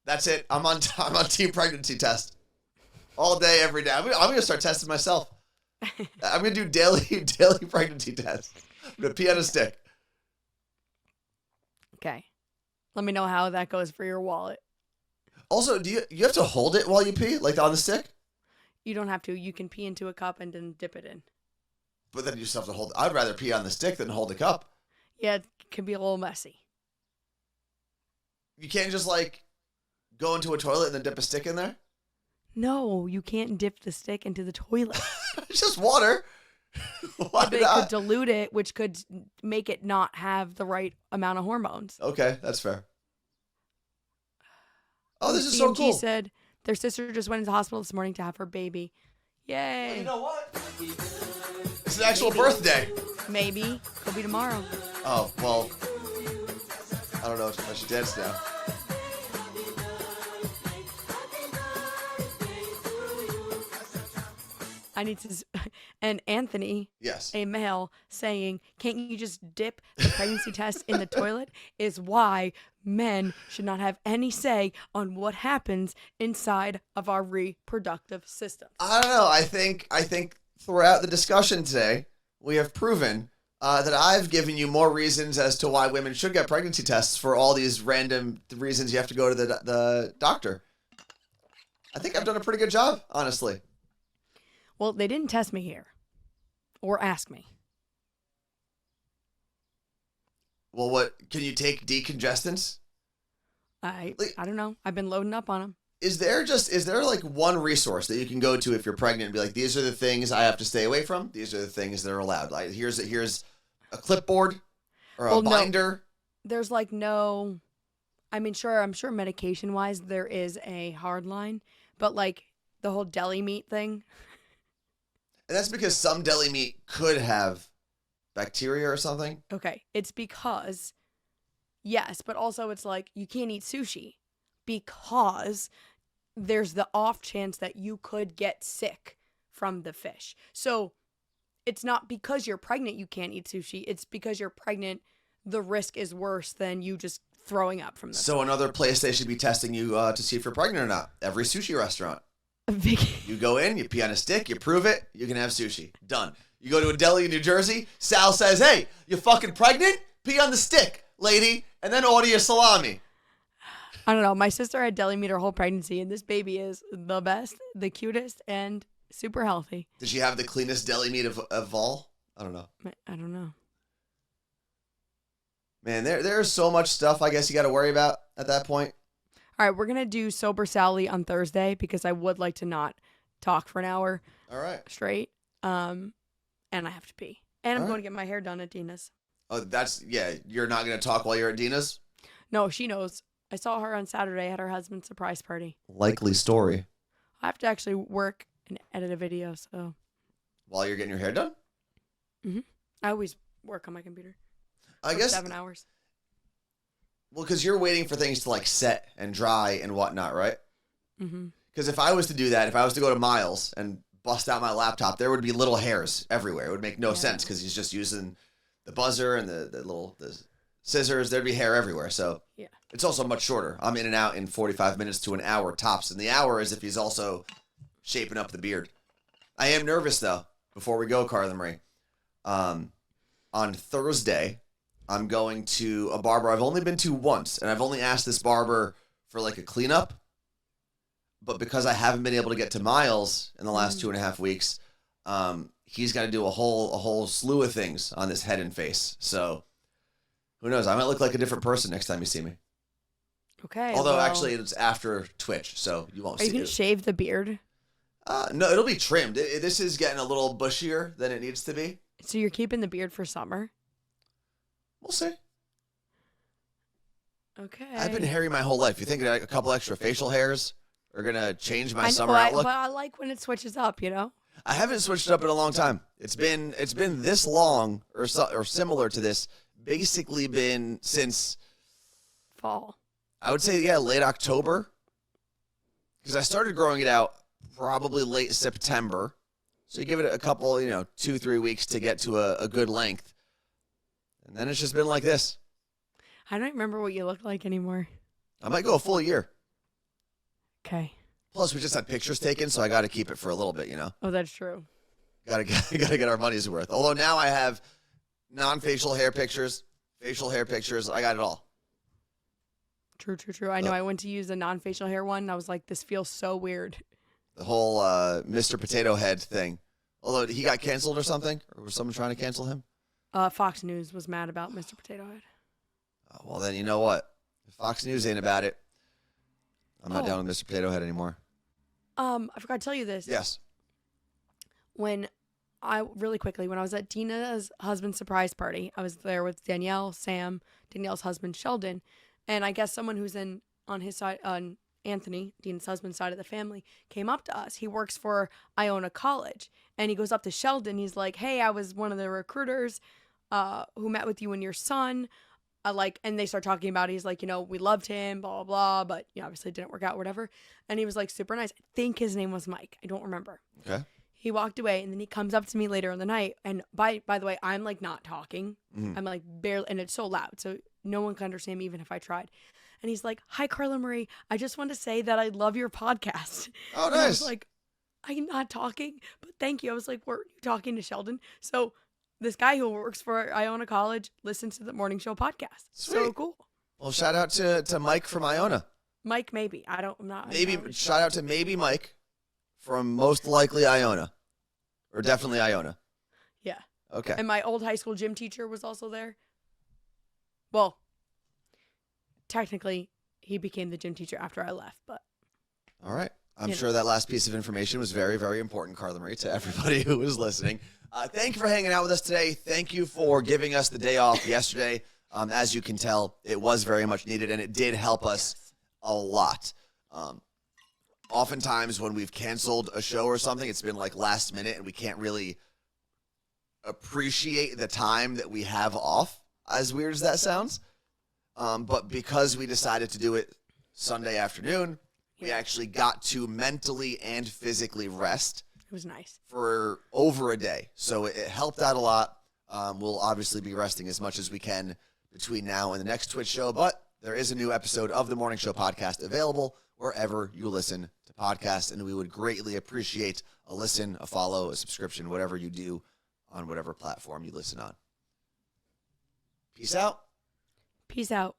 That's it. I'm on team pregnancy test. All day, every day. I'm going to start testing myself. I'm going to do daily pregnancy tests. I'm going to pee on a stick. Okay. Let me know how that goes for your wallet. Also, do you have to hold it while you pee, like on the stick? You don't have to. You can pee into a cup and then dip it in. But then you just have to hold. I'd rather pee on the stick than hold the cup. Yeah, it can be a little messy. You can't just like go into a toilet and then dip a stick in there? No, you can't dip the stick into the toilet. It's just water. Why But it could dilute it, which could make it not have the right amount of hormones. Okay, that's fair. Oh, this is so cool. Said their sister just went into the hospital this morning to have her baby. Yay. Well, you know what? It's an actual birthday. Maybe. Could be tomorrow. Oh, well, I don't know if I should dance now. I need to, and Anthony, yes, a male, saying, can't you just dip the pregnancy test in the toilet, is why men should not have any say on what happens inside of our reproductive system. I don't know. I think throughout the discussion today, we have proven that I've given you more reasons as to why women should get pregnancy tests for all these random reasons you have to go to the doctor. I think I've done a pretty good job, honestly. Well, they didn't test me here or ask me. Well, what can you take decongestants? I don't know. I've been loading up on them. Is there like one resource that you can go to if you're pregnant and be like, these are the things I have to stay away from. These are the things that are allowed. Like here's a clipboard or a binder. No, there's like no. I mean, sure. I'm sure medication wise there is a hard line, but like the whole deli meat thing. And that's because some deli meat could have bacteria or something. Okay, it's because yes, but also it's like you can't eat sushi because there's the off chance that you could get sick from the fish. So it's not because you're pregnant you can't eat sushi. It's because you're pregnant, the risk is worse than you just throwing up from the So another place they should be testing you to see if you're pregnant or not. Every sushi restaurant. You go in, you pee on a stick, you prove it, you can have sushi. Done. You go to a deli in New Jersey, Sal says, hey, you fucking pregnant? Pee on the stick, lady, and then order your salami. I don't know. My sister had deli meat her whole pregnancy, and this baby is the best, the cutest, and super healthy. Did she have the cleanest deli meat of all? I don't know. I don't know. Man, there's so much stuff I guess you got to worry about at that point. All right, we're going to do Sober Sally on Thursday because I would like to not talk for an hour straight. And I have to pee. And I'm going to get my hair done at Dina's. Oh, you're not going to talk while you're at Dina's? No, she knows. I saw her on Saturday at her husband's surprise party. Likely story. I have to actually work and edit a video, so. While you're getting your hair done? Mm-hmm. I always work on my computer. I guess 7 hours. Well, because you're waiting for things to like set and dry and whatnot, right? Mm-hmm. Because if I was to do that, if I was to go to Miles and bust out my laptop, there would be little hairs everywhere. It would make no sense because he's just using the buzzer and the scissors. There'd be hair everywhere. So it's also much shorter. I'm in and out in 45 minutes to an hour tops. And the hour is if he's also shaping up the beard. I am nervous though. Before we go, Carla Marie, on Thursday, I'm going to a barber I've only been to once, and I've only asked this barber for like a cleanup. But because I haven't been able to get to Miles in the last 2.5 weeks, he's got to do a whole slew of things on this head and face. So who knows? I might look like a different person next time you see me. Okay. Although actually it's after Twitch, so you won't see it. Are you going to shave the beard? No, it'll be trimmed. This is getting a little bushier than it needs to be. So you're keeping the beard for summer? We'll see. Okay. I've been hairy my whole life. You think a couple extra facial hairs are going to change my summer outlook? But I like when it switches up, you know? I haven't switched up in a long time. It's been this long or similar to this, basically been since fall. I would say late October. Because I started growing it out probably late September. So you give it a couple, 2-3 weeks to get to a good length. And then it's just been like this. I don't remember what you look like anymore. I might go a full year. Okay. Plus, we just had pictures taken, so I got to keep it for a little bit, Oh, that's true. Got to get our money's worth. Although now I have non-facial hair pictures, facial hair pictures. I got it all. True. I know I went to use a non-facial hair one, and I was like, this feels so weird. The whole Mr. Potato Head thing. Although he got canceled or something? Or was someone trying to cancel him? Fox News was mad about Mr. Potato Head. Oh, well, then you know what? If Fox News ain't about it, I'm not down with Mr. Potato Head anymore. I forgot to tell you this. Yes. Really quickly, when I was at Dina's husband's surprise party, I was there with Danielle, Sam, Danielle's husband, Sheldon, and I guess someone who's on his side, on Anthony, Dina's husband's side of the family, came up to us. He works for Iona College, and he goes up to Sheldon. He's like, hey, I was one of the recruiters who met with you and your son. And they start talking about it. He's like, we loved him, blah, blah, blah, but obviously it didn't work out, whatever. And he was like super nice. I think his name was Mike. I don't remember. Okay. He walked away, and then he comes up to me later in the night. And by the way, I'm like not talking. I'm like barely, and it's so loud, so no one can understand me even if I tried. And he's like, hi, Carla Marie. I just want to say that I love your podcast. Oh, nice. And I was like, I'm not talking, but thank you. I was like, were you talking to Sheldon? So this guy who works for Iona College listens to the morning show podcast. Sweet. So cool. Well, shout out to Mike from Iona. Mike, maybe. I'm not. Shout out to maybe Mike from most likely Iona. Or definitely Iona. Yeah. Okay. And my old high school gym teacher was also there. Well, technically, he became the gym teacher after I left, but. All right. I'm sure that last piece of information was very, very important, Carla Marie, to everybody who was listening. Thank you for hanging out with us today. Thank you for giving us the day off yesterday. As you can tell, it was very much needed, and it did help us a lot. Oftentimes when we've canceled a show or something, it's been like last minute, and we can't really appreciate the time that we have off, as weird as that sounds. But because we decided to do it Sunday afternoon, we actually got to mentally and physically rest. It was nice. For over a day. So it helped out a lot. We'll obviously be resting as much as we can between now and the next Twitch show, but there is a new episode of the Morning Show podcast available wherever you listen to podcasts, and we would greatly appreciate a listen, a follow, a subscription, whatever you do on whatever platform you listen on. Peace out. Peace out.